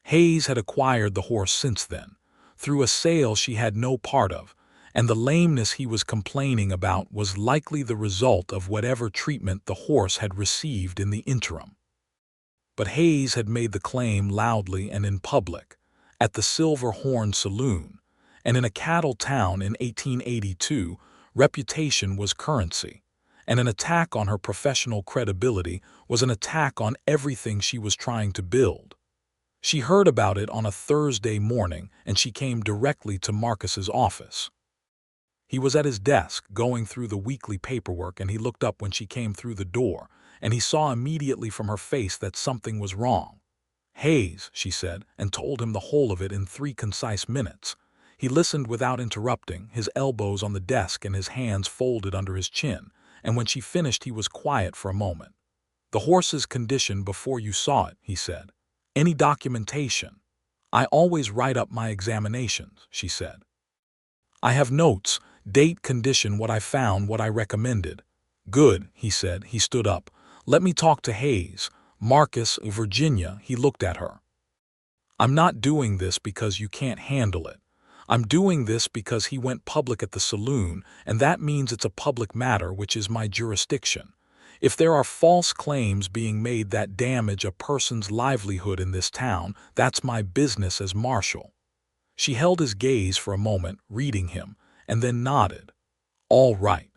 Hayes had acquired the horse since then, through a sale she had no part of, and the lameness he was complaining about was likely the result of whatever treatment the horse had received in the interim. But Hayes had made the claim loudly and in public, at the Silver Horn Saloon, and in a cattle town in 1882, reputation was currency, and an attack on her professional credibility was an attack on everything she was trying to build. She heard about it on a Thursday morning, and she came directly to Marcus's office. He was at his desk, going through the weekly paperwork, and he looked up when she came through the door, and he saw immediately from her face that something was wrong. "Hayes," she said, and told him the whole of it in 3 concise minutes. He listened without interrupting, his elbows on the desk and his hands folded under his chin, and when she finished he was quiet for a moment. "The horse's condition before you saw it," he said. "Any documentation?" "I always write up my examinations," she said. "I have notes, date, condition, what I found, what I recommended." "Good," he said. He stood up. "Let me talk to Hayes. Marcus, Virginia." He looked at her. "I'm not doing this because you can't handle it. I'm doing this because he went public at the saloon, and that means it's a public matter, which is my jurisdiction. If there are false claims being made that damage a person's livelihood in this town, that's my business as marshal." She held his gaze for a moment, reading him, and then nodded. "All right."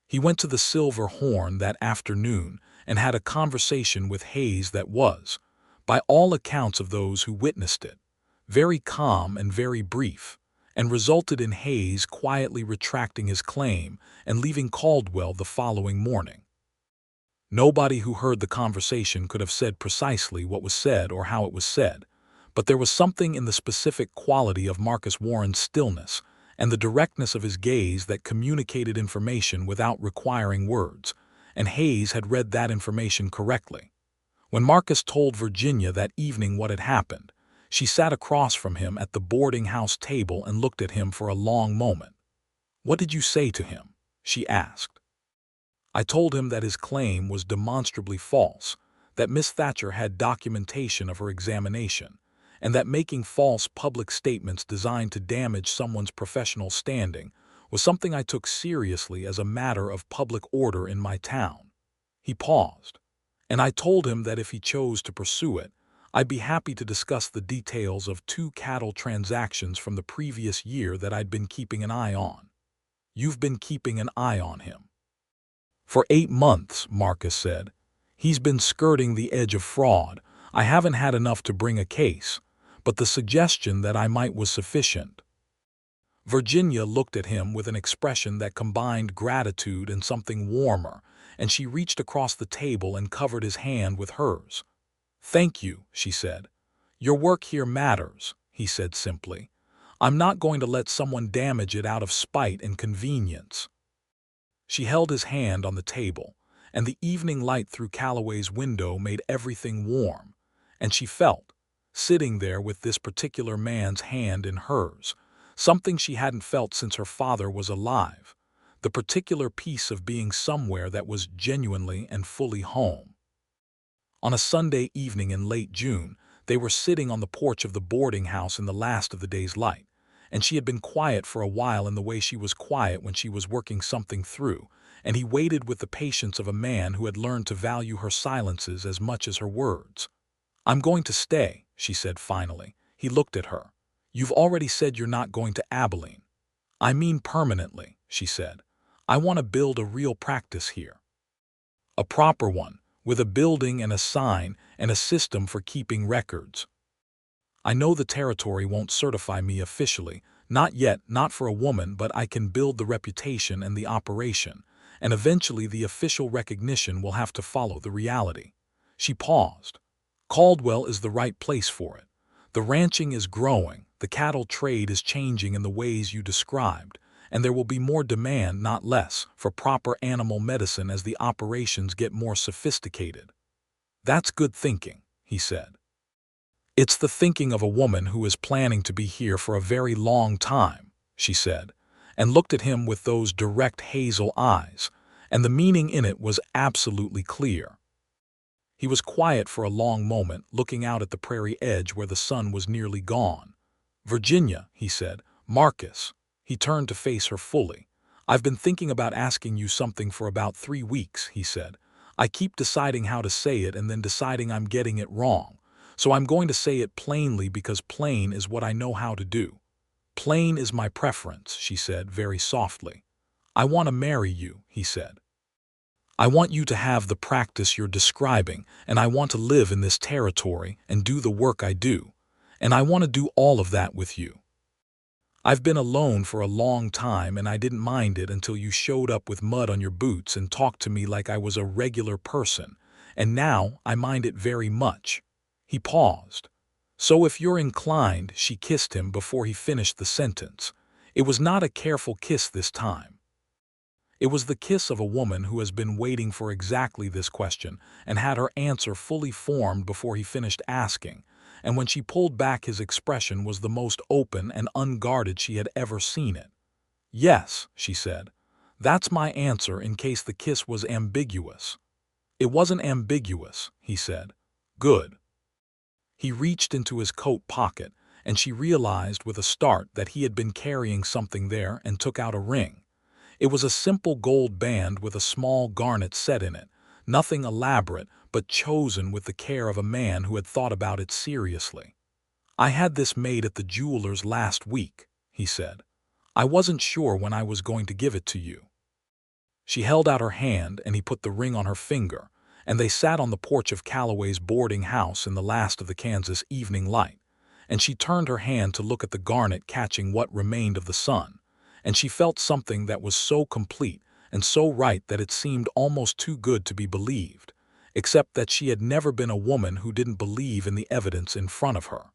He went to the Silver Horn that afternoon and had a conversation with Hayes that was, by all accounts of those who witnessed it, very calm and very brief, and resulted in Hayes quietly retracting his claim and leaving Caldwell the following morning. Nobody who heard the conversation could have said precisely what was said or how it was said, but there was something in the specific quality of Marcus Warren's stillness and the directness of his gaze that communicated information without requiring words, and Hayes had read that information correctly. When Marcus told Virginia that evening what had happened, she sat across from him at the boarding house table and looked at him for a long moment. "What did you say to him?" she asked. "I told him that his claim was demonstrably false, that Miss Thatcher had documentation of her examination, and that making false public statements designed to damage someone's professional standing was something I took seriously as a matter of public order in my town." He paused. "And I told him that if he chose to pursue it, I'd be happy to discuss the details of 2 cattle transactions from the previous year that I'd been keeping an eye on." "You've been keeping an eye on him?" "For 8 months, Marcus said. "He's been skirting the edge of fraud. I haven't had enough to bring a case, but the suggestion that I might was sufficient." Virginia looked at him with an expression that combined gratitude and something warmer, and she reached across the table and covered his hand with hers. "Thank you," she said. "Your work here matters," he said simply. "I'm not going to let someone damage it out of spite and convenience." She held his hand on the table, and the evening light through Calloway's window made everything warm, and she felt, sitting there with this particular man's hand in hers, something she hadn't felt since her father was alive, the particular peace of being somewhere that was genuinely and fully home. On a Sunday evening in late June, they were sitting on the porch of the boarding house in the last of the day's light, and she had been quiet for a while in the way she was quiet when she was working something through, and he waited with the patience of a man who had learned to value her silences as much as her words. "I'm going to stay," she said finally. He looked at her. "You've already said you're not going to Abilene." "I mean permanently," she said. "I want to build a real practice here. A proper one, with a building and a sign and a system for keeping records. I know the territory won't certify me officially, not yet, not for a woman, but I can build the reputation and the operation, and eventually the official recognition will have to follow the reality." She paused. "Caldwell is the right place for it. The ranching is growing, the cattle trade is changing in the ways you described, and there will be more demand, not less, for proper animal medicine as the operations get more sophisticated." "That's good thinking," he said. "It's the thinking of a woman who is planning to be here for a very long time," she said, and looked at him with those direct hazel eyes, and the meaning in it was absolutely clear. He was quiet for a long moment, looking out at the prairie edge where the sun was nearly gone. "Virginia," he said. "Marcus." He turned to face her fully. "I've been thinking about asking you something for about 3 weeks," he said. "I keep deciding how to say it and then deciding I'm getting it wrong. So I'm going to say it plainly because plain is what I know how to do." "Plain is my preference," she said very softly. "I want to marry you," he said. I want you to have the practice you're describing, and I want to live in this territory and do the work I do. And I want to do all of that with you. I've been alone for a long time and I didn't mind it until you showed up with mud on your boots and talked to me like I was a regular person, and now I mind it very much." He paused. "So if you're inclined," she kissed him before he finished the sentence. It was not a careful kiss this time. It was the kiss of a woman who has been waiting for exactly this question and had her answer fully formed before he finished asking, and when she pulled back his expression was the most open and unguarded she had ever seen it. "Yes," she said. "That's my answer in case the kiss was ambiguous." "It wasn't ambiguous," he said. "Good." He reached into his coat pocket, and she realized with a start that he had been carrying something there and took out a ring. It was a simple gold band with a small garnet set in it, nothing elaborate, but chosen with the care of a man who had thought about it seriously. "I had this made at the jeweler's last week," he said. "I wasn't sure when I was going to give it to you." She held out her hand and he put the ring on her finger, and they sat on the porch of Calloway's boarding house in the last of the Kansas evening light, and she turned her hand to look at the garnet catching what remained of the sun, and she felt something that was so complete and so right that it seemed almost too good to be believed, except that she had never been a woman who didn't believe in the evidence in front of her.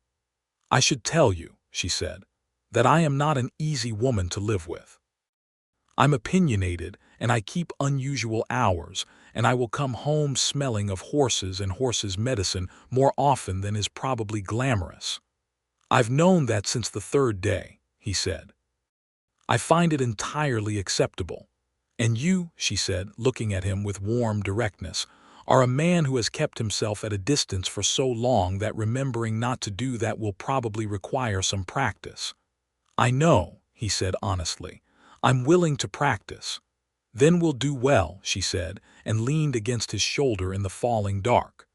"I should tell you," she said, "that I am not an easy woman to live with. I'm opinionated, and I keep unusual hours, and I will come home smelling of horses and horses' medicine more often than is probably glamorous. I've known that since the third day," he said. "I find it entirely acceptable. And you," she said, looking at him with warm directness, "are a man who has kept himself at a distance for so long that remembering not to do that will probably require some practice." "I know," he said honestly. "I'm willing to practice." "Then we'll do well," she said, and leaned against his shoulder in the falling dark.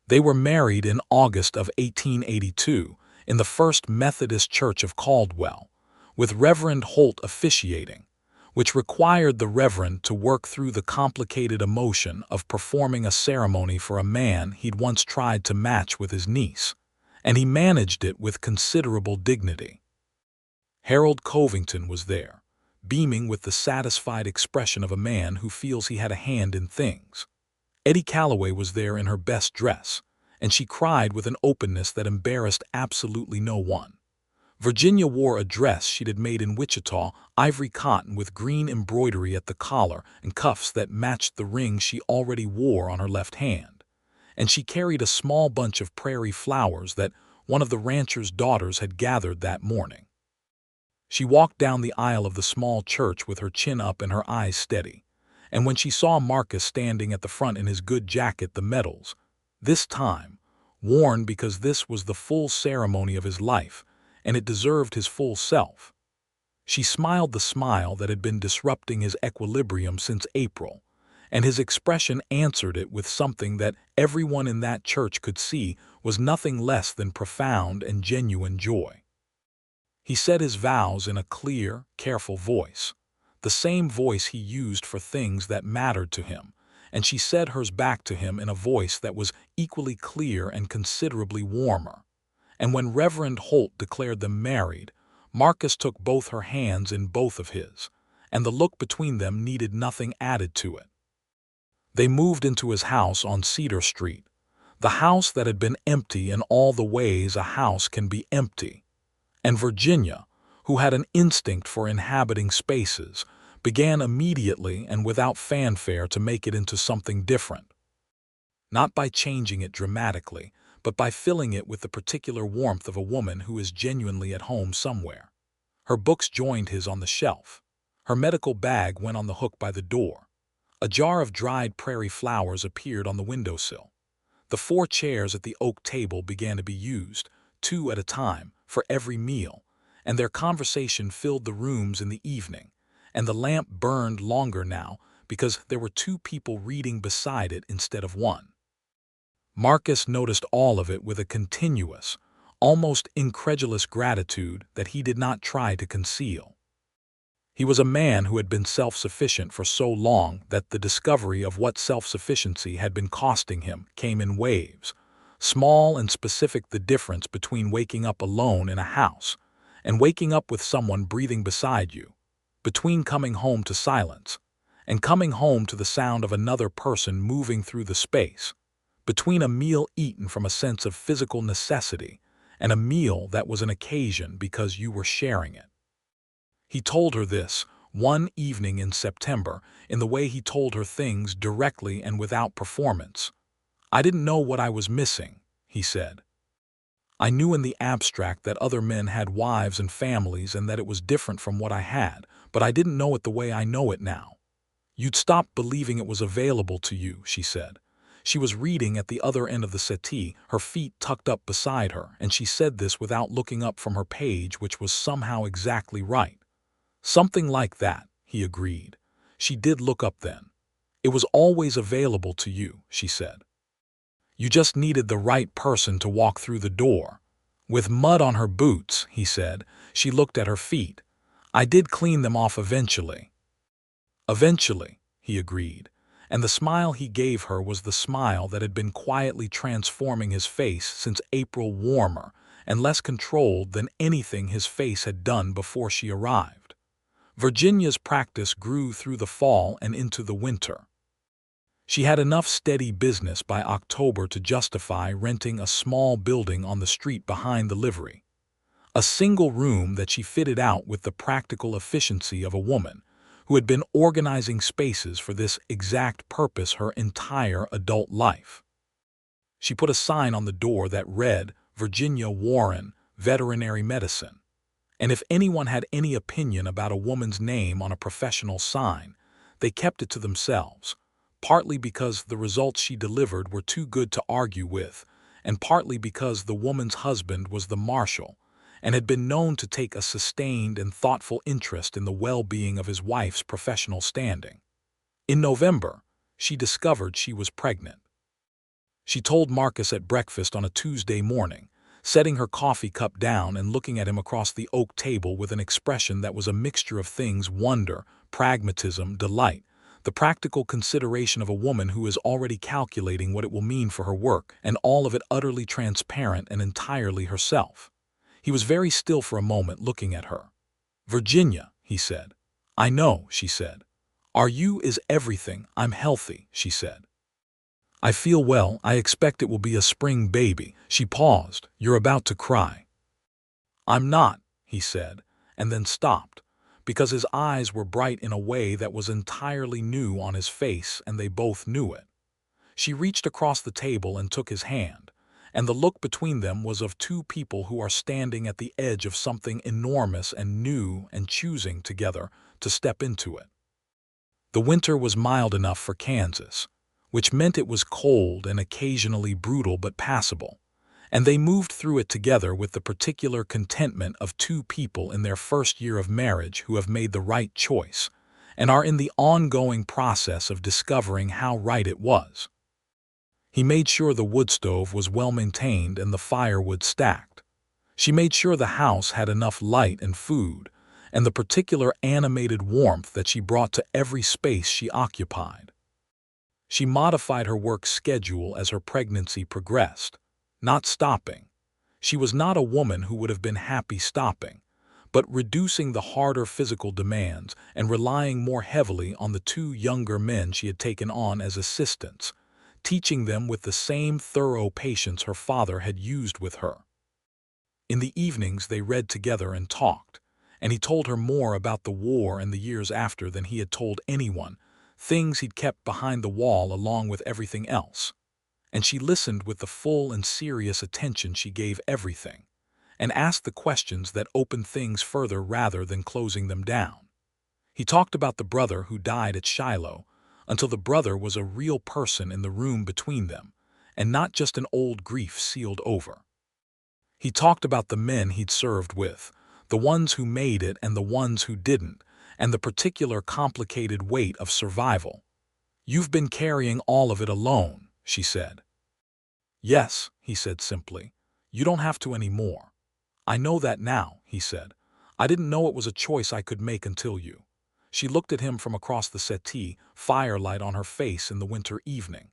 They were married in August of 1882 in the First Methodist Church of Caldwell, with Reverend Holt officiating, which required the Reverend to work through the complicated emotion of performing a ceremony for a man he'd once tried to match with his niece, and he managed it with considerable dignity. Harold Covington was there, beaming with the satisfied expression of a man who feels he had a hand in things. Eddie Calloway was there in her best dress, and she cried with an openness that embarrassed absolutely no one. Virginia wore a dress she'd had made in Wichita, ivory cotton with green embroidery at the collar and cuffs that matched the ring she already wore on her left hand, and she carried a small bunch of prairie flowers that one of the rancher's daughters had gathered that morning. She walked down the aisle of the small church with her chin up and her eyes steady, and when she saw Marcus standing at the front in his good jacket, the medals, this time, worn because this was the full ceremony of his life, and it deserved his full self, she smiled the smile that had been disrupting his equilibrium since April, and his expression answered it with something that everyone in that church could see was nothing less than profound and genuine joy. He said his vows in a clear, careful voice, the same voice he used for things that mattered to him, and she said hers back to him in a voice that was equally clear and considerably warmer. And when Reverend Holt declared them married, Marcus took both her hands in both of his, and the look between them needed nothing added to it. They moved into his house on Cedar Street, the house that had been empty in all the ways a house can be empty. And Virginia, who had an instinct for inhabiting spaces, began immediately and without fanfare to make it into something different. Not by changing it dramatically, but by filling it with the particular warmth of a woman who is genuinely at home somewhere. Her books joined his on the shelf. Her medical bag went on the hook by the door. A jar of dried prairie flowers appeared on the windowsill. The 4 chairs at the oak table began to be used, 2 at a time, for every meal, and their conversation filled the rooms in the evening, and the lamp burned longer now because there were 2 people reading beside it instead of 1. Marcus noticed all of it with a continuous, almost incredulous gratitude that he did not try to conceal. He was a man who had been self-sufficient for so long that the discovery of what self-sufficiency had been costing him came in waves, small and specific, the difference between waking up alone in a house and waking up with someone breathing beside you, between coming home to silence and coming home to the sound of another person moving through the space, between a meal eaten from a sense of physical necessity and a meal that was an occasion because you were sharing it. He told her this one evening in September in the way he told her things, directly and without performance. "I didn't know what I was missing," he said. "I knew in the abstract that other men had wives and families and that it was different from what I had, but I didn't know it the way I know it now." "You'd stopped believing it was available to you," she said. She was reading at the other end of the settee, her feet tucked up beside her, and she said this without looking up from her page, which was somehow exactly right. "Something like that," he agreed. She did look up then. "It was always available to you," she said. "You just needed the right person to walk through the door." With mud on her boots, he said, she looked at her feet. "I did clean them off eventually." "Eventually," he agreed, and the smile he gave her was the smile that had been quietly transforming his face since April, warmer and less controlled than anything his face had done before she arrived. Virginia's practice grew through the fall and into the winter. She had enough steady business by October to justify renting a small building on the street behind the livery. A single room that she fitted out with the practical efficiency of a woman who had been organizing spaces for this exact purpose her entire adult life. She put a sign on the door that read, "Virginia Warren, Veterinary Medicine." And if anyone had any opinion about a woman's name on a professional sign, they kept it to themselves, partly because the results she delivered were too good to argue with, and partly because the woman's husband was the marshal and had been known to take a sustained and thoughtful interest in the well-being of his wife's professional standing. In November, she discovered she was pregnant. She told Marcus at breakfast on a Tuesday morning, setting her coffee cup down and looking at him across the oak table with an expression that was a mixture of things: wonder, pragmatism, delight, the practical consideration of a woman who is already calculating what it will mean for her work, and all of it utterly transparent and entirely herself. He was very still for a moment, looking at her. "Virginia," he said. "I know," she said. "Are you is everything. I'm healthy," she said. "I feel well. I expect it will be a spring baby." She paused. "You're about to cry." "I'm not," he said, and then stopped, because his eyes were bright in a way that was entirely new on his face, and they both knew it. She reached across the table and took his hand, and the look between them was of two people who are standing at the edge of something enormous and new and choosing together to step into it. The winter was mild enough for Kansas, which meant it was cold and occasionally brutal but passable, and they moved through it together with the particular contentment of two people in their first year of marriage who have made the right choice and are in the ongoing process of discovering how right it was. He made sure the wood stove was well maintained and the firewood stacked. She made sure the house had enough light and food, and the particular animated warmth that she brought to every space she occupied. She modified her work schedule as her pregnancy progressed, not stopping. She was not a woman who would have been happy stopping, but reducing the harder physical demands and relying more heavily on the two younger men she had taken on as assistants, teaching them with the same thorough patience her father had used with her. In the evenings they read together and talked, and he told her more about the war and the years after than he had told anyone, things he'd kept behind the wall along with everything else. And she listened with the full and serious attention she gave everything, and asked the questions that opened things further rather than closing them down. He talked about the brother who died at Shiloh, until the brother was a real person in the room between them, and not just an old grief sealed over. He talked about the men he'd served with, the ones who made it and the ones who didn't, and the particular complicated weight of survival. "You've been carrying all of it alone," she said. "Yes," he said simply. "You don't have to anymore." "I know that now," he said. "I didn't know it was a choice I could make until you." She looked at him from across the settee, firelight on her face in the winter evening.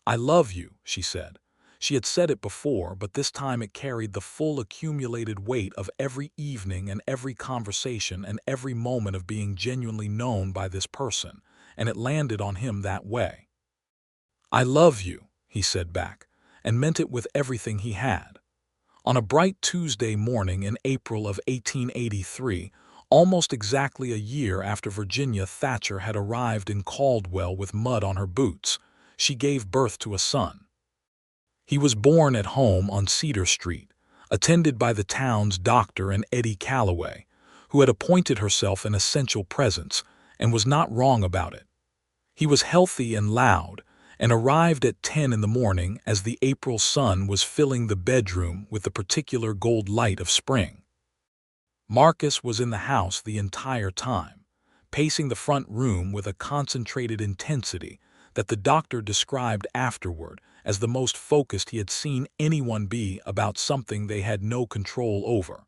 "I love you," she said. She had said it before, but this time it carried the full accumulated weight of every evening and every conversation and every moment of being genuinely known by this person, and it landed on him that way. "I love you," he said back, and meant it with everything he had. On a bright Tuesday morning in April of 1883, almost exactly a year after Virginia Thatcher had arrived in Caldwell with mud on her boots, she gave birth to a son. He was born at home on Cedar Street, attended by the town's doctor and Eddie Calloway, who had appointed herself an essential presence, and was not wrong about it. He was healthy and loud, and arrived at 10 in the morning as the April sun was filling the bedroom with the particular gold light of spring. Marcus was in the house the entire time, pacing the front room with a concentrated intensity that the doctor described afterward as the most focused he had seen anyone be about something they had no control over,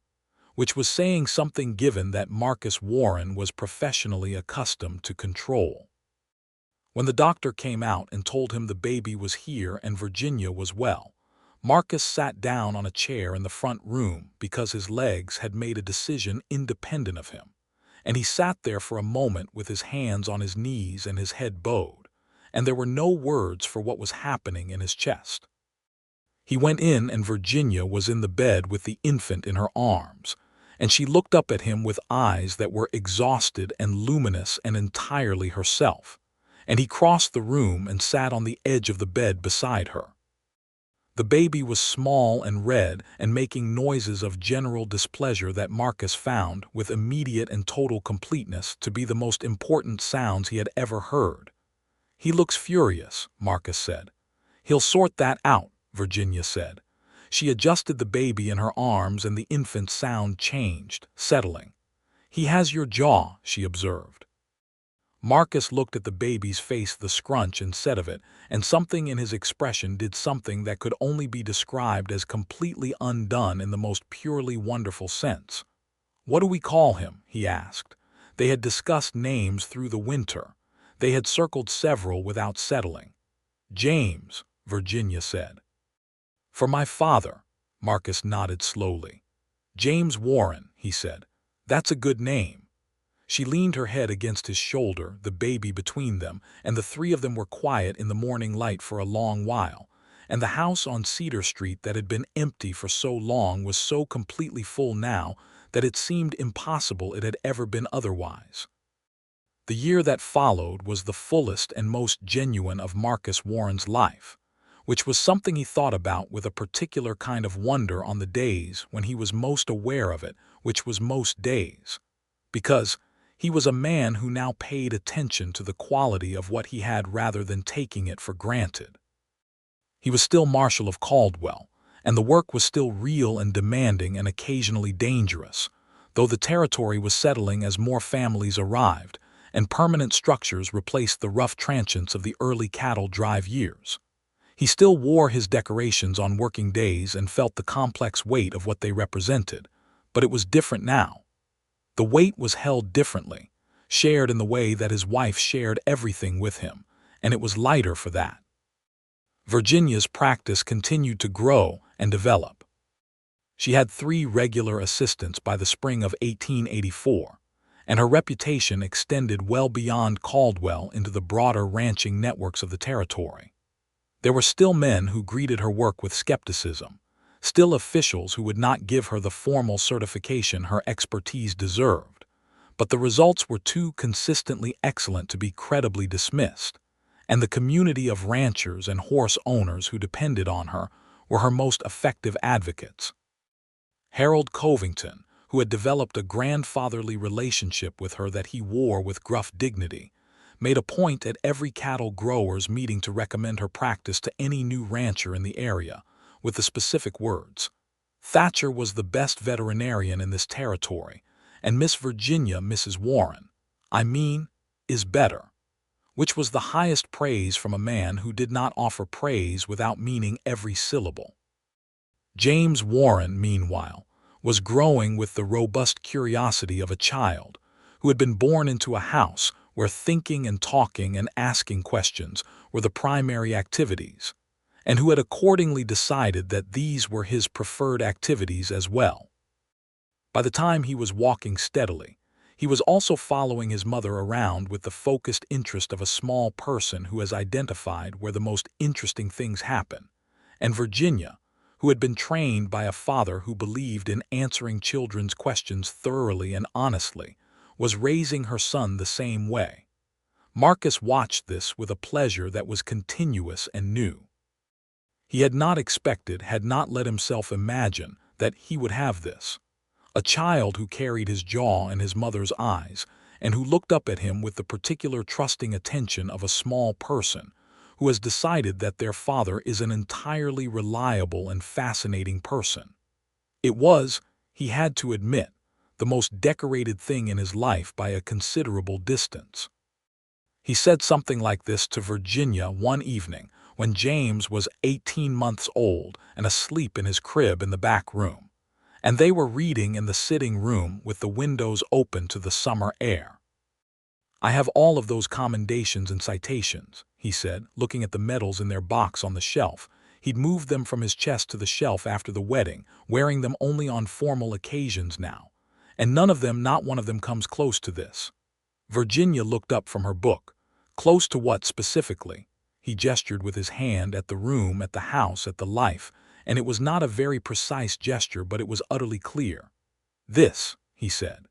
which was saying something given that Marcus Warren was professionally accustomed to control. When the doctor came out and told him the baby was here and Virginia was well, Marcus sat down on a chair in the front room because his legs had made a decision independent of him, and he sat there for a moment with his hands on his knees and his head bowed, and there were no words for what was happening in his chest. He went in and Virginia was in the bed with the infant in her arms, and she looked up at him with eyes that were exhausted and luminous and entirely herself, and he crossed the room and sat on the edge of the bed beside her. The baby was small and red and making noises of general displeasure that Marcus found, with immediate and total completeness, to be the most important sounds he had ever heard. "He looks furious," Marcus said. "He'll sort that out," Virginia said. She adjusted the baby in her arms and the infant's sound changed, settling. "He has your jaw," she observed. Marcus looked at the baby's face, the scrunch and set of it, and something in his expression did something that could only be described as completely undone in the most purely wonderful sense. "What do we call him?" he asked. They had discussed names through the winter. They had circled several without settling. "James," Virginia said. "For my father," Marcus nodded slowly. "James Warren," he said. "That's a good name." She leaned her head against his shoulder, the baby between them, and the three of them were quiet in the morning light for a long while, and the house on Cedar Street that had been empty for so long was so completely full now that it seemed impossible it had ever been otherwise. The year that followed was the fullest and most genuine of Marcus Warren's life, which was something he thought about with a particular kind of wonder on the days when he was most aware of it, which was most days, because he was a man who now paid attention to the quality of what he had rather than taking it for granted. He was still Marshal of Caldwell, and the work was still real and demanding and occasionally dangerous, though the territory was settling as more families arrived, and permanent structures replaced the rough transients of the early cattle drive years. He still wore his decorations on working days and felt the complex weight of what they represented, but it was different now. The weight was held differently, shared in the way that his wife shared everything with him, and it was lighter for that. Virginia's practice continued to grow and develop. She had 3 regular assistants by the spring of 1884, and her reputation extended well beyond Caldwell into the broader ranching networks of the territory. There were still men who greeted her work with skepticism, still officials who would not give her the formal certification her expertise deserved, but the results were too consistently excellent to be credibly dismissed, and the community of ranchers and horse owners who depended on her were her most effective advocates. Harold Covington, who had developed a grandfatherly relationship with her that he wore with gruff dignity, made a point at every cattle growers' meeting to recommend her practice to any new rancher in the area, with the specific words, "Thatcher was the best veterinarian in this territory, and Miss Virginia, Mrs. Warren, is better," which was the highest praise from a man who did not offer praise without meaning every syllable. James Warren, meanwhile, was growing with the robust curiosity of a child, who had been born into a house where thinking and talking and asking questions were the primary activities, and who had accordingly decided that these were his preferred activities as well. By the time he was walking steadily, he was also following his mother around with the focused interest of a small person who has identified where the most interesting things happen, and Virginia, who had been trained by a father who believed in answering children's questions thoroughly and honestly, was raising her son the same way. Marcus watched this with a pleasure that was continuous and new. He had not expected, had not let himself imagine, that he would have this. A child who carried his jaw in his mother's eyes, and who looked up at him with the particular trusting attention of a small person who has decided that their father is an entirely reliable and fascinating person. It was, he had to admit, the most decorated thing in his life by a considerable distance. He said something like this to Virginia one evening when James was 18 months old and asleep in his crib in the back room, and they were reading in the sitting room with the windows open to the summer air. "I have all of those commendations and citations," he said, looking at the medals in their box on the shelf. He'd moved them from his chest to the shelf after the wedding, wearing them only on formal occasions now, and none of them, not one of them, comes close to this. Virginia looked up from her book. Close to what specifically? He gestured with his hand at the room, at the house, at the life, and it was not a very precise gesture, but it was utterly clear. "This," he said.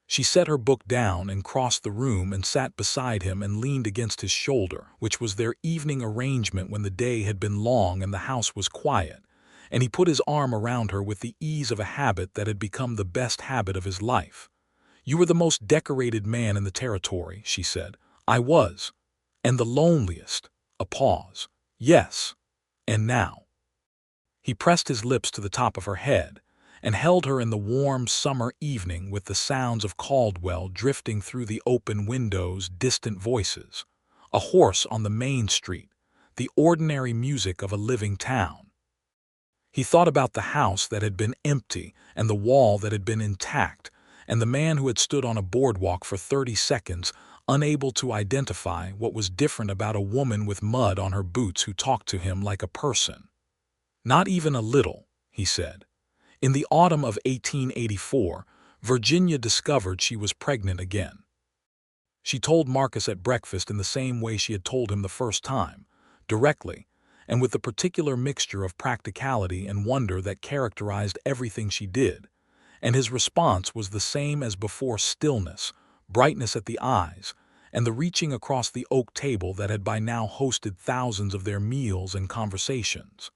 She set her book down and crossed the room and sat beside him and leaned against his shoulder, which was their evening arrangement when the day had been long and the house was quiet, and he put his arm around her with the ease of a habit that had become the best habit of his life. "You were the most decorated man in the territory," she said. "I was. And the loneliest." A pause. "Yes. And now." He pressed his lips to the top of her head and held her in the warm summer evening with the sounds of Caldwell drifting through the open windows, distant voices, a horse on the main street, the ordinary music of a living town. He thought about the house that had been empty and the wall that had been intact, and the man who had stood on a boardwalk for 30 seconds, unable to identify what was different about a woman with mud on her boots who talked to him like a person. "Not even a little," he said. In the autumn of 1884, Virginia discovered she was pregnant again. She told Marcus at breakfast in the same way she had told him the first time, directly, and with the particular mixture of practicality and wonder that characterized everything she did, and his response was the same as before: stillness, brightness at the eyes, and the reaching across the oak table that had by now hosted thousands of their meals and conversations.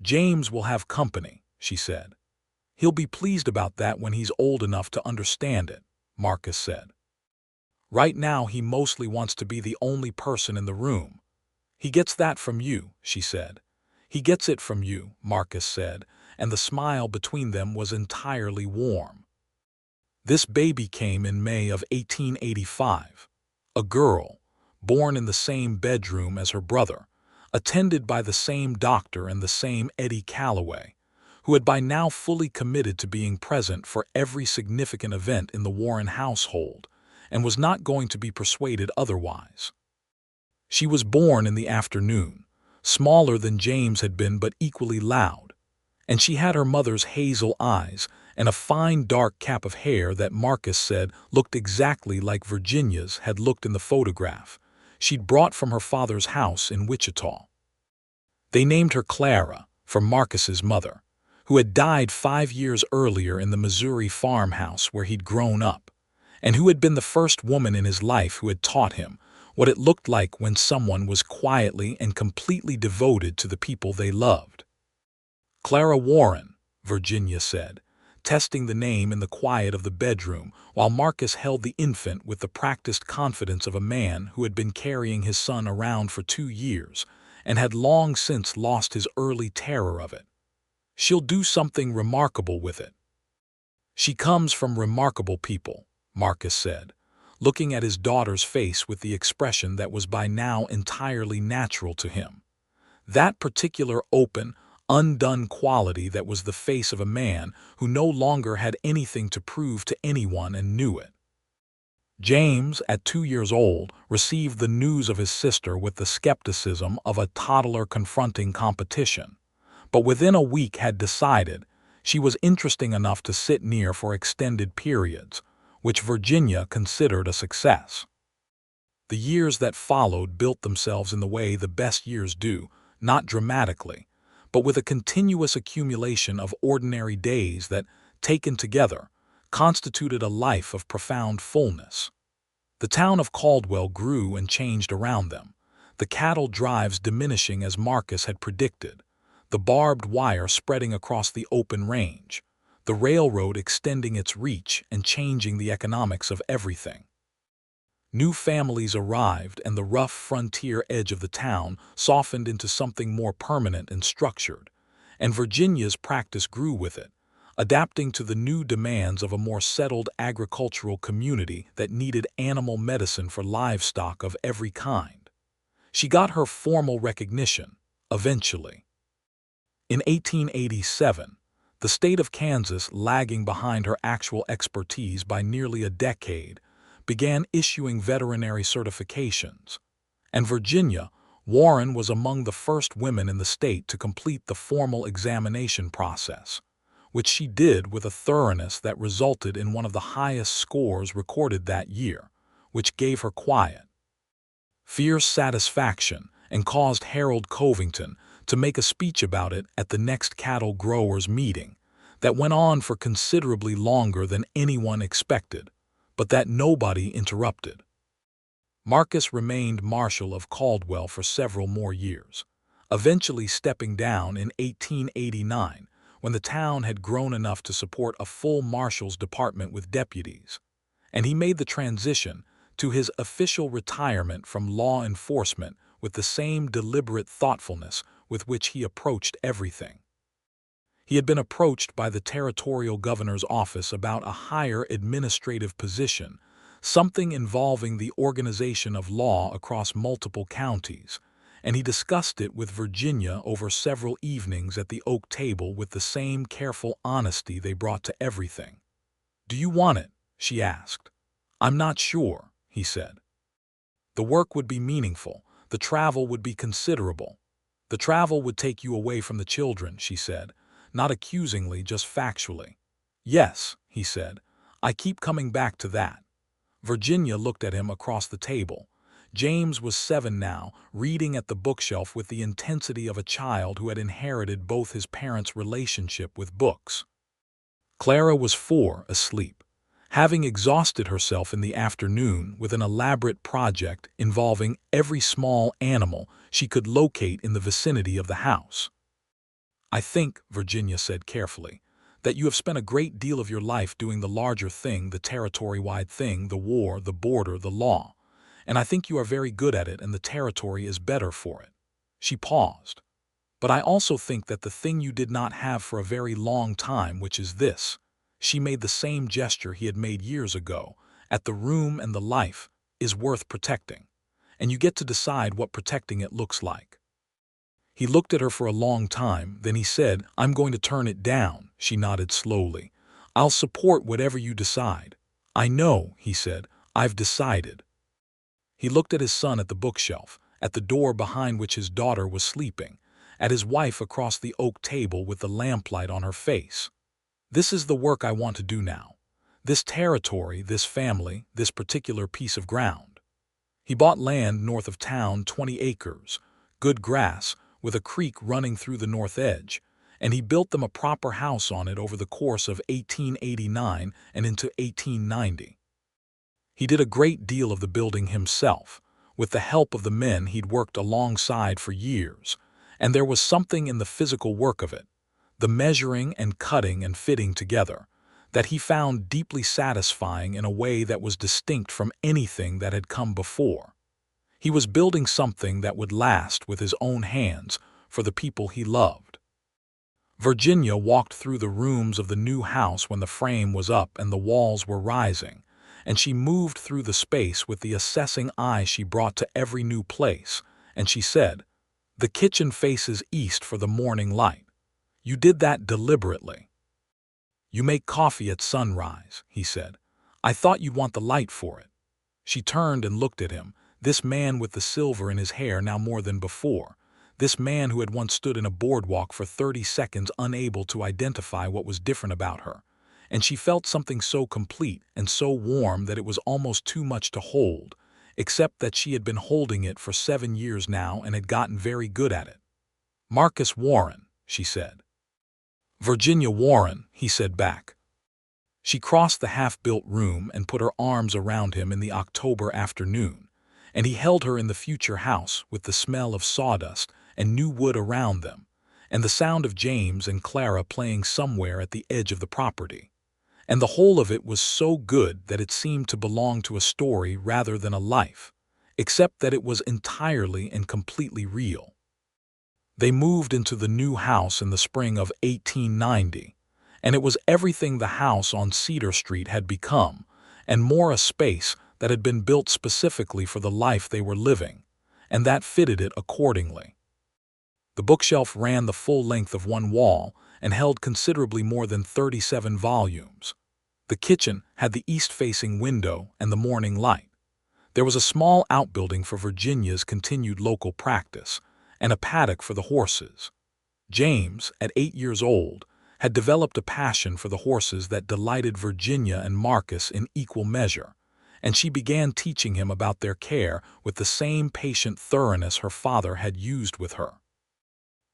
"James will have company," she said. "He'll be pleased about that when he's old enough to understand it," Marcus said. "Right now he mostly wants to be the only person in the room." "He gets that from you," she said. "He gets it from you," Marcus said, and the smile between them was entirely warm. This baby came in May of 1885. A girl, born in the same bedroom as her brother, attended by the same doctor and the same Eddie Calloway, who had by now fully committed to being present for every significant event in the Warren household, and was not going to be persuaded otherwise. She was born in the afternoon, smaller than James had been but equally loud, and she had her mother's hazel eyes and a fine dark cap of hair that Marcus said looked exactly like Virginia's had looked in the photograph she'd brought from her father's house in Wichita. They named her Clara, for Marcus's mother, who had died 5 years earlier in the Missouri farmhouse where he'd grown up, and who had been the first woman in his life who had taught him what it looked like when someone was quietly and completely devoted to the people they loved. "Clara Warren," Virginia said, testing the name in the quiet of the bedroom while Marcus held the infant with the practiced confidence of a man who had been carrying his son around for 2 years and had long since lost his early terror of it. "She'll do something remarkable with it." "She comes from remarkable people," Marcus said, looking at his daughter's face with the expression that was by now entirely natural to him. That particular open, undone quality that was the face of a man who no longer had anything to prove to anyone and knew it. James, at 2 years old, received the news of his sister with the skepticism of a toddler confronting competition, but within a week had decided she was interesting enough to sit near for extended periods, which Virginia considered a success. The years that followed built themselves in the way the best years do, not dramatically, but with a continuous accumulation of ordinary days that, taken together, constituted a life of profound fullness. The town of Caldwell grew and changed around them, the cattle drives diminishing as Marcus had predicted, the barbed wire spreading across the open range, the railroad extending its reach and changing the economics of everything. New families arrived, and the rough frontier edge of the town softened into something more permanent and structured, and Virginia's practice grew with it, adapting to the new demands of a more settled agricultural community that needed animal medicine for livestock of every kind. She got her formal recognition, eventually. In 1887, the state of Kansas, lagging behind her actual expertise by nearly a decade, began issuing veterinary certifications, and Virginia Warren was among the first women in the state to complete the formal examination process, which she did with a thoroughness that resulted in one of the highest scores recorded that year, which gave her quiet, fierce satisfaction and caused Harold Covington to make a speech about it at the next cattle growers' meeting that went on for considerably longer than anyone expected, but that nobody interrupted. Marcus remained Marshal of Caldwell for several more years, eventually stepping down in 1889 when the town had grown enough to support a full marshal's department with deputies, and he made the transition to his official retirement from law enforcement with the same deliberate thoughtfulness with which he approached everything. He had been approached by the territorial governor's office about a higher administrative position, something involving the organization of law across multiple counties, and he discussed it with Virginia over several evenings at the oak table with the same careful honesty they brought to everything. "Do you want it?" she asked. "I'm not sure," he said. "The work would be meaningful. The travel would be considerable." "The travel would take you away from the children," she said, not accusingly, just factually. "Yes," he said, "I keep coming back to that." Virginia looked at him across the table. James was 7 now, reading at the bookshelf with the intensity of a child who had inherited both his parents' relationship with books. Clara was 4, asleep, having exhausted herself in the afternoon with an elaborate project involving every small animal she could locate in the vicinity of the house. "I think," Virginia said carefully, "that you have spent a great deal of your life doing the larger thing, the territory-wide thing, the war, the border, the law. And I think you are very good at it, and the territory is better for it." She paused. "But I also think that the thing you did not have for a very long time, which is this," she made the same gesture he had made years ago, "at the room and the life, is worth protecting. And you get to decide what protecting it looks like." He looked at her for a long time, then he said, "I'm going to turn it down." She nodded slowly. "I'll support whatever you decide." "I know," he said. "I've decided." He looked at his son at the bookshelf, at the door behind which his daughter was sleeping, at his wife across the oak table with the lamplight on her face. "This is the work I want to do now. This territory, this family, this particular piece of ground." He bought land north of town, 20 acres, good grass, with a creek running through the north edge, and he built them a proper house on it over the course of 1889 and into 1890. He did a great deal of the building himself, with the help of the men he'd worked alongside for years, and there was something in the physical work of it, the measuring and cutting and fitting together, that he found deeply satisfying in a way that was distinct from anything that had come before. He was building something that would last with his own hands for the people he loved. Virginia walked through the rooms of the new house when the frame was up and the walls were rising, and she moved through the space with the assessing eye she brought to every new place, and she said, "The kitchen faces east for the morning light. You did that deliberately." "You make coffee at sunrise," he said. "I thought you'd want the light for it." She turned and looked at him, this man with the silver in his hair now more than before, this man who had once stood in a boardwalk for 30 seconds unable to identify what was different about her. And she felt something so complete and so warm that it was almost too much to hold, except that she had been holding it for 7 years now and had gotten very good at it. "Marcus Warren," she said. "Virginia Warren," he said back. She crossed the half-built room and put her arms around him in the October afternoon, and he held her in the future house with the smell of sawdust and new wood around them, and the sound of James and Clara playing somewhere at the edge of the property. And the whole of it was so good that it seemed to belong to a story rather than a life, except that it was entirely and completely real. They moved into the new house in the spring of 1890, and it was everything the house on Cedar Street had become, and more, a space that had been built specifically for the life they were living, and that fitted it accordingly. The bookshelf ran the full length of one wall and held considerably more than 37 volumes. The kitchen had the east-facing window and the morning light. There was a small outbuilding for Virginia's continued local practice, and a paddock for the horses. James, at 8 years old, had developed a passion for the horses that delighted Virginia and Marcus in equal measure, and she began teaching him about their care with the same patient thoroughness her father had used with her.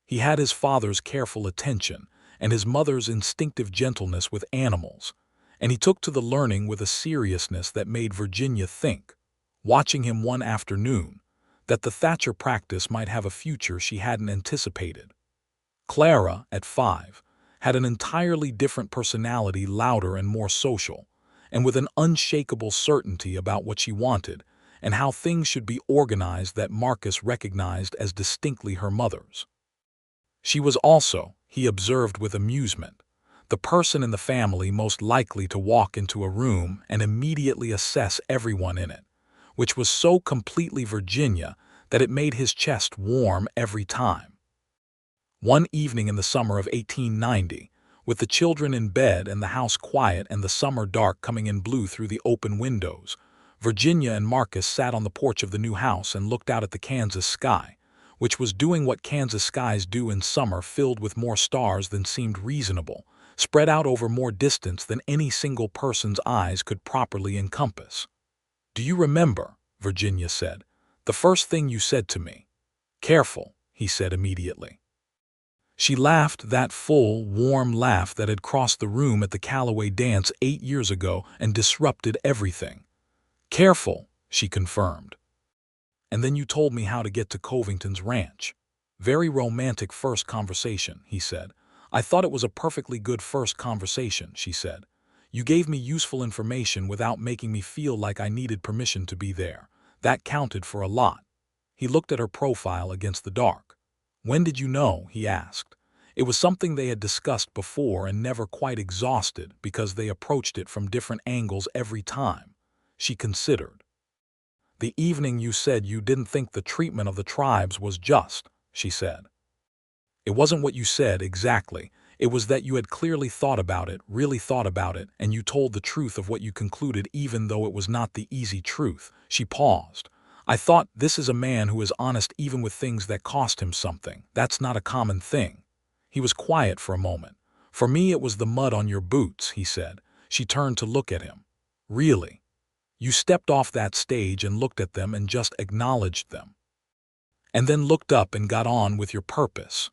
He had his father's careful attention and his mother's instinctive gentleness with animals, and he took to the learning with a seriousness that made Virginia think, watching him one afternoon, that the Thatcher practice might have a future she hadn't anticipated. Clara, at 5, had an entirely different personality, louder and more social, and with an unshakable certainty about what she wanted and how things should be organized that Marcus recognized as distinctly her mother's. She was also, he observed with amusement, the person in the family most likely to walk into a room and immediately assess everyone in it, which was so completely Virginia that it made his chest warm every time. One evening in the summer of 1890, with the children in bed and the house quiet and the summer dark coming in blue through the open windows, Virginia and Marcus sat on the porch of the new house and looked out at the Kansas sky, which was doing what Kansas skies do in summer, filled with more stars than seemed reasonable, spread out over more distance than any single person's eyes could properly encompass. "Do you remember," Virginia said, "the first thing you said to me?" "Careful," he said immediately. She laughed, that full, warm laugh that had crossed the room at the Callaway dance 8 years ago and disrupted everything. "Careful," she confirmed. "And then you told me how to get to Covington's ranch." "Very romantic first conversation," he said. "I thought it was a perfectly good first conversation," she said. "You gave me useful information without making me feel like I needed permission to be there. That counted for a lot." He looked at her profile against the dark. "When did you know?" he asked. It was something they had discussed before and never quite exhausted because they approached it from different angles every time. She considered. "The evening you said you didn't think the treatment of the tribes was just," she said. "It wasn't what you said exactly. It was that you had clearly thought about it, really thought about it, and you told the truth of what you concluded even though it was not the easy truth." She paused. "I thought, this is a man who is honest even with things that cost him something. That's not a common thing." He was quiet for a moment. "For me it was the mud on your boots," he said. She turned to look at him. "Really? You stepped off that stage and looked at them and just acknowledged them. And then looked up and got on with your purpose.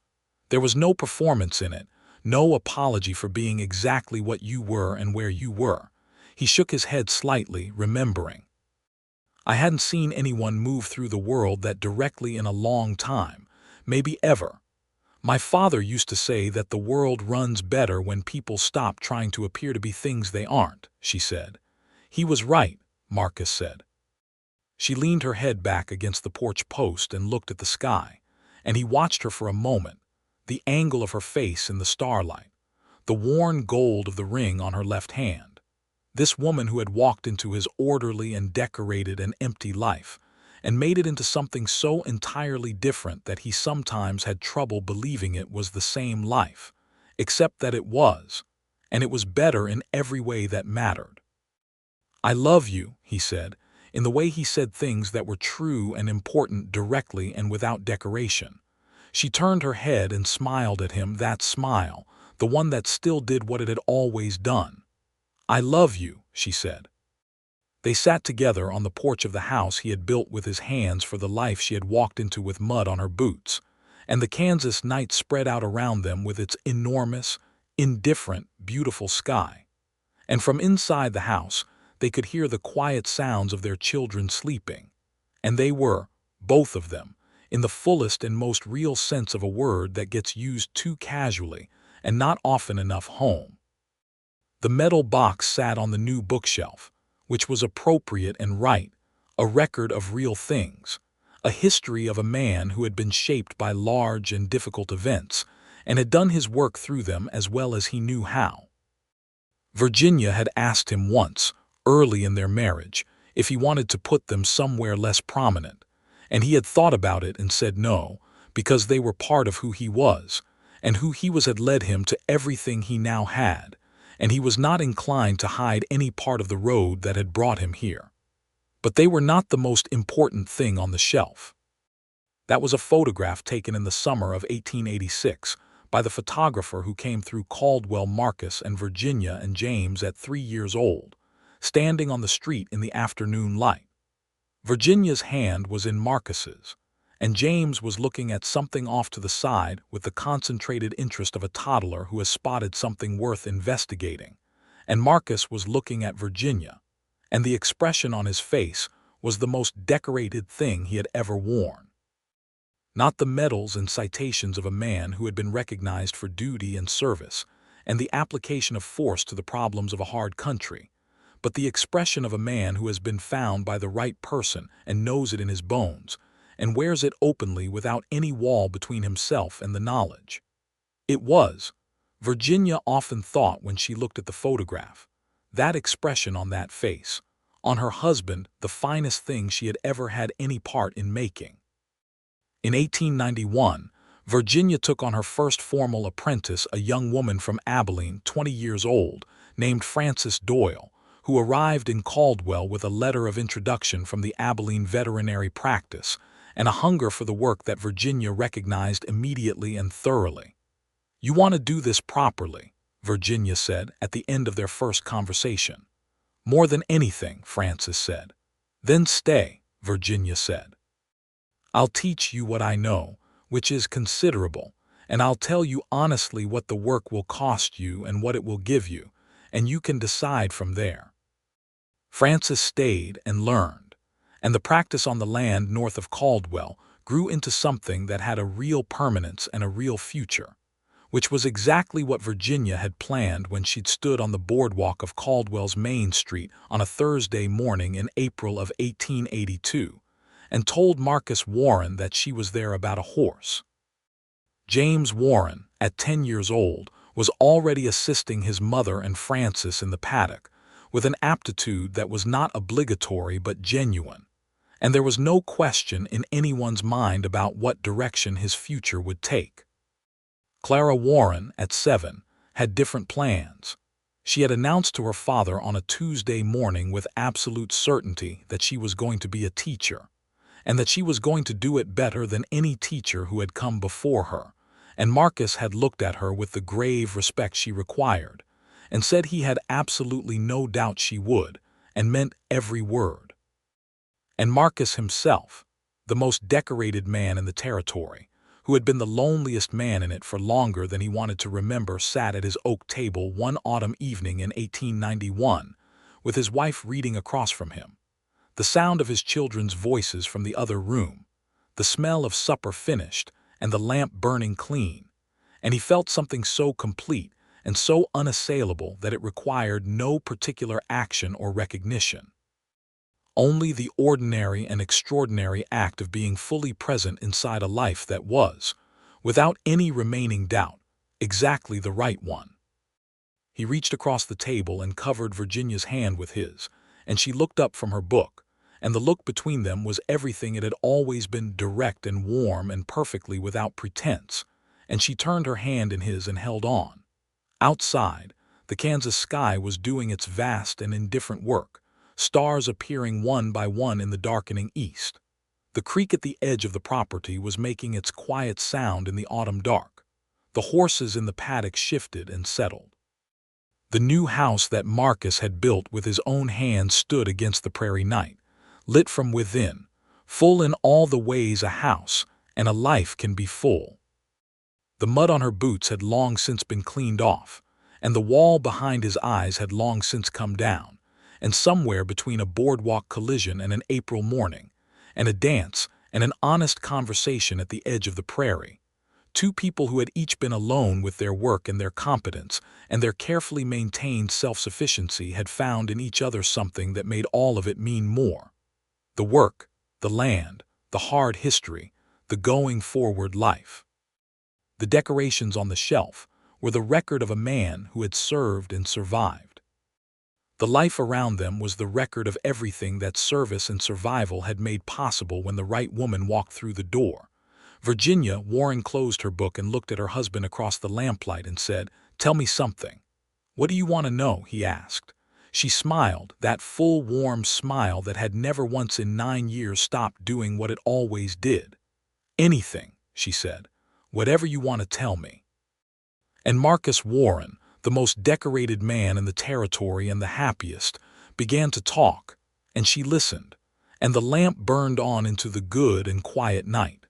There was no performance in it, no apology for being exactly what you were and where you were." He shook his head slightly, remembering. "I hadn't seen anyone move through the world that directly in a long time, maybe ever. My father used to say that the world runs better when people stop trying to appear to be things they aren't," she said. "He was right," Marcus said. She leaned her head back against the porch post and looked at the sky, and he watched her for a moment, the angle of her face in the starlight, the worn gold of the ring on her left hand. This woman who had walked into his orderly and decorated and empty life, and made it into something so entirely different that he sometimes had trouble believing it was the same life, except that it was, and it was better in every way that mattered. "I love you," he said, in the way he said things that were true and important directly and without decoration. She turned her head and smiled at him, that smile, the one that still did what it had always done. "I love you," she said. They sat together on the porch of the house he had built with his hands for the life she had walked into with mud on her boots, and the Kansas night spread out around them with its enormous, indifferent, beautiful sky. And from inside the house, they could hear the quiet sounds of their children sleeping. And they were, both of them, in the fullest and most real sense of a word that gets used too casually and not often enough, home. The metal box sat on the new bookshelf, which was appropriate and right, a record of real things, a history of a man who had been shaped by large and difficult events and had done his work through them as well as he knew how. Virginia had asked him once, early in their marriage, if he wanted to put them somewhere less prominent, and he had thought about it and said no, because they were part of who he was, and who he was had led him to everything he now had, and he was not inclined to hide any part of the road that had brought him here. But they were not the most important thing on the shelf. That was a photograph taken in the summer of 1886 by the photographer who came through Caldwell, Marcus, and Virginia and James at 3 years old, standing on the street in the afternoon light. Virginia's hand was in Marcus's, and James was looking at something off to the side with the concentrated interest of a toddler who has spotted something worth investigating, and Marcus was looking at Virginia, and the expression on his face was the most decorated thing he had ever worn. Not the medals and citations of a man who had been recognized for duty and service and the application of force to the problems of a hard country, but the expression of a man who has been found by the right person and knows it in his bones, and wears it openly without any wall between himself and the knowledge. It was, Virginia often thought when she looked at the photograph, that expression on that face, on her husband, the finest thing she had ever had any part in making. In 1891, Virginia took on her first formal apprentice, a young woman from Abilene, 20 years old, named Frances Doyle, who arrived in Caldwell with a letter of introduction from the Abilene veterinary practice and a hunger for the work that Virginia recognized immediately and thoroughly. "You want to do this properly," Virginia said at the end of their first conversation. "More than anything," Frances said. "Then stay," Virginia said. "I'll teach you what I know, which is considerable, and I'll tell you honestly what the work will cost you and what it will give you, and you can decide from there." Frances stayed and learned, and the practice on the land north of Caldwell grew into something that had a real permanence and a real future, which was exactly what Virginia had planned when she'd stood on the boardwalk of Caldwell's Main Street on a Thursday morning in April of 1882, and told Marcus Warren that she was there about a horse. James Warren, at 10 years old, was already assisting his mother and Frances in the paddock, with an aptitude that was not obligatory but genuine, and there was no question in anyone's mind about what direction his future would take. Clara Warren, at 7, had different plans. She had announced to her father on a Tuesday morning with absolute certainty that she was going to be a teacher, and that she was going to do it better than any teacher who had come before her, and Marcus had looked at her with the grave respect she required, and said he had absolutely no doubt she would, and meant every word. And Marcus himself, the most decorated man in the territory, who had been the loneliest man in it for longer than he wanted to remember, sat at his oak table one autumn evening in 1891, with his wife reading across from him, the sound of his children's voices from the other room, the smell of supper finished, and the lamp burning clean, and he felt something so complete and so unassailable that it required no particular action or recognition. Only the ordinary and extraordinary act of being fully present inside a life that was, without any remaining doubt, exactly the right one. He reached across the table and covered Virginia's hand with his, and she looked up from her book, and the look between them was everything it had always been, direct and warm and perfectly without pretense, and she turned her hand in his and held on. Outside, the Kansas sky was doing its vast and indifferent work, stars appearing one by one in the darkening east. The creek at the edge of the property was making its quiet sound in the autumn dark. The horses in the paddock shifted and settled. The new house that Marcus had built with his own hands stood against the prairie night, lit from within, full in all the ways a house and a life can be full. The mud on her boots had long since been cleaned off, and the wall behind his eyes had long since come down, and somewhere between a boardwalk collision and an April morning, and a dance and an honest conversation at the edge of the prairie, two people who had each been alone with their work and their competence and their carefully maintained self-sufficiency had found in each other something that made all of it mean more. The work, the land, the hard history, the going forward life. The decorations on the shelf were the record of a man who had served and survived. The life around them was the record of everything that service and survival had made possible when the right woman walked through the door. Virginia Warren closed her book and looked at her husband across the lamplight and said, "Tell me something." "What do you want to know?" he asked. She smiled, that full, warm smile that had never once in 9 years stopped doing what it always did. "Anything," she said. "Whatever you want to tell me." And Marcus Warren, the most decorated man in the territory and the happiest, began to talk, and she listened, and the lamp burned on into the good and quiet night.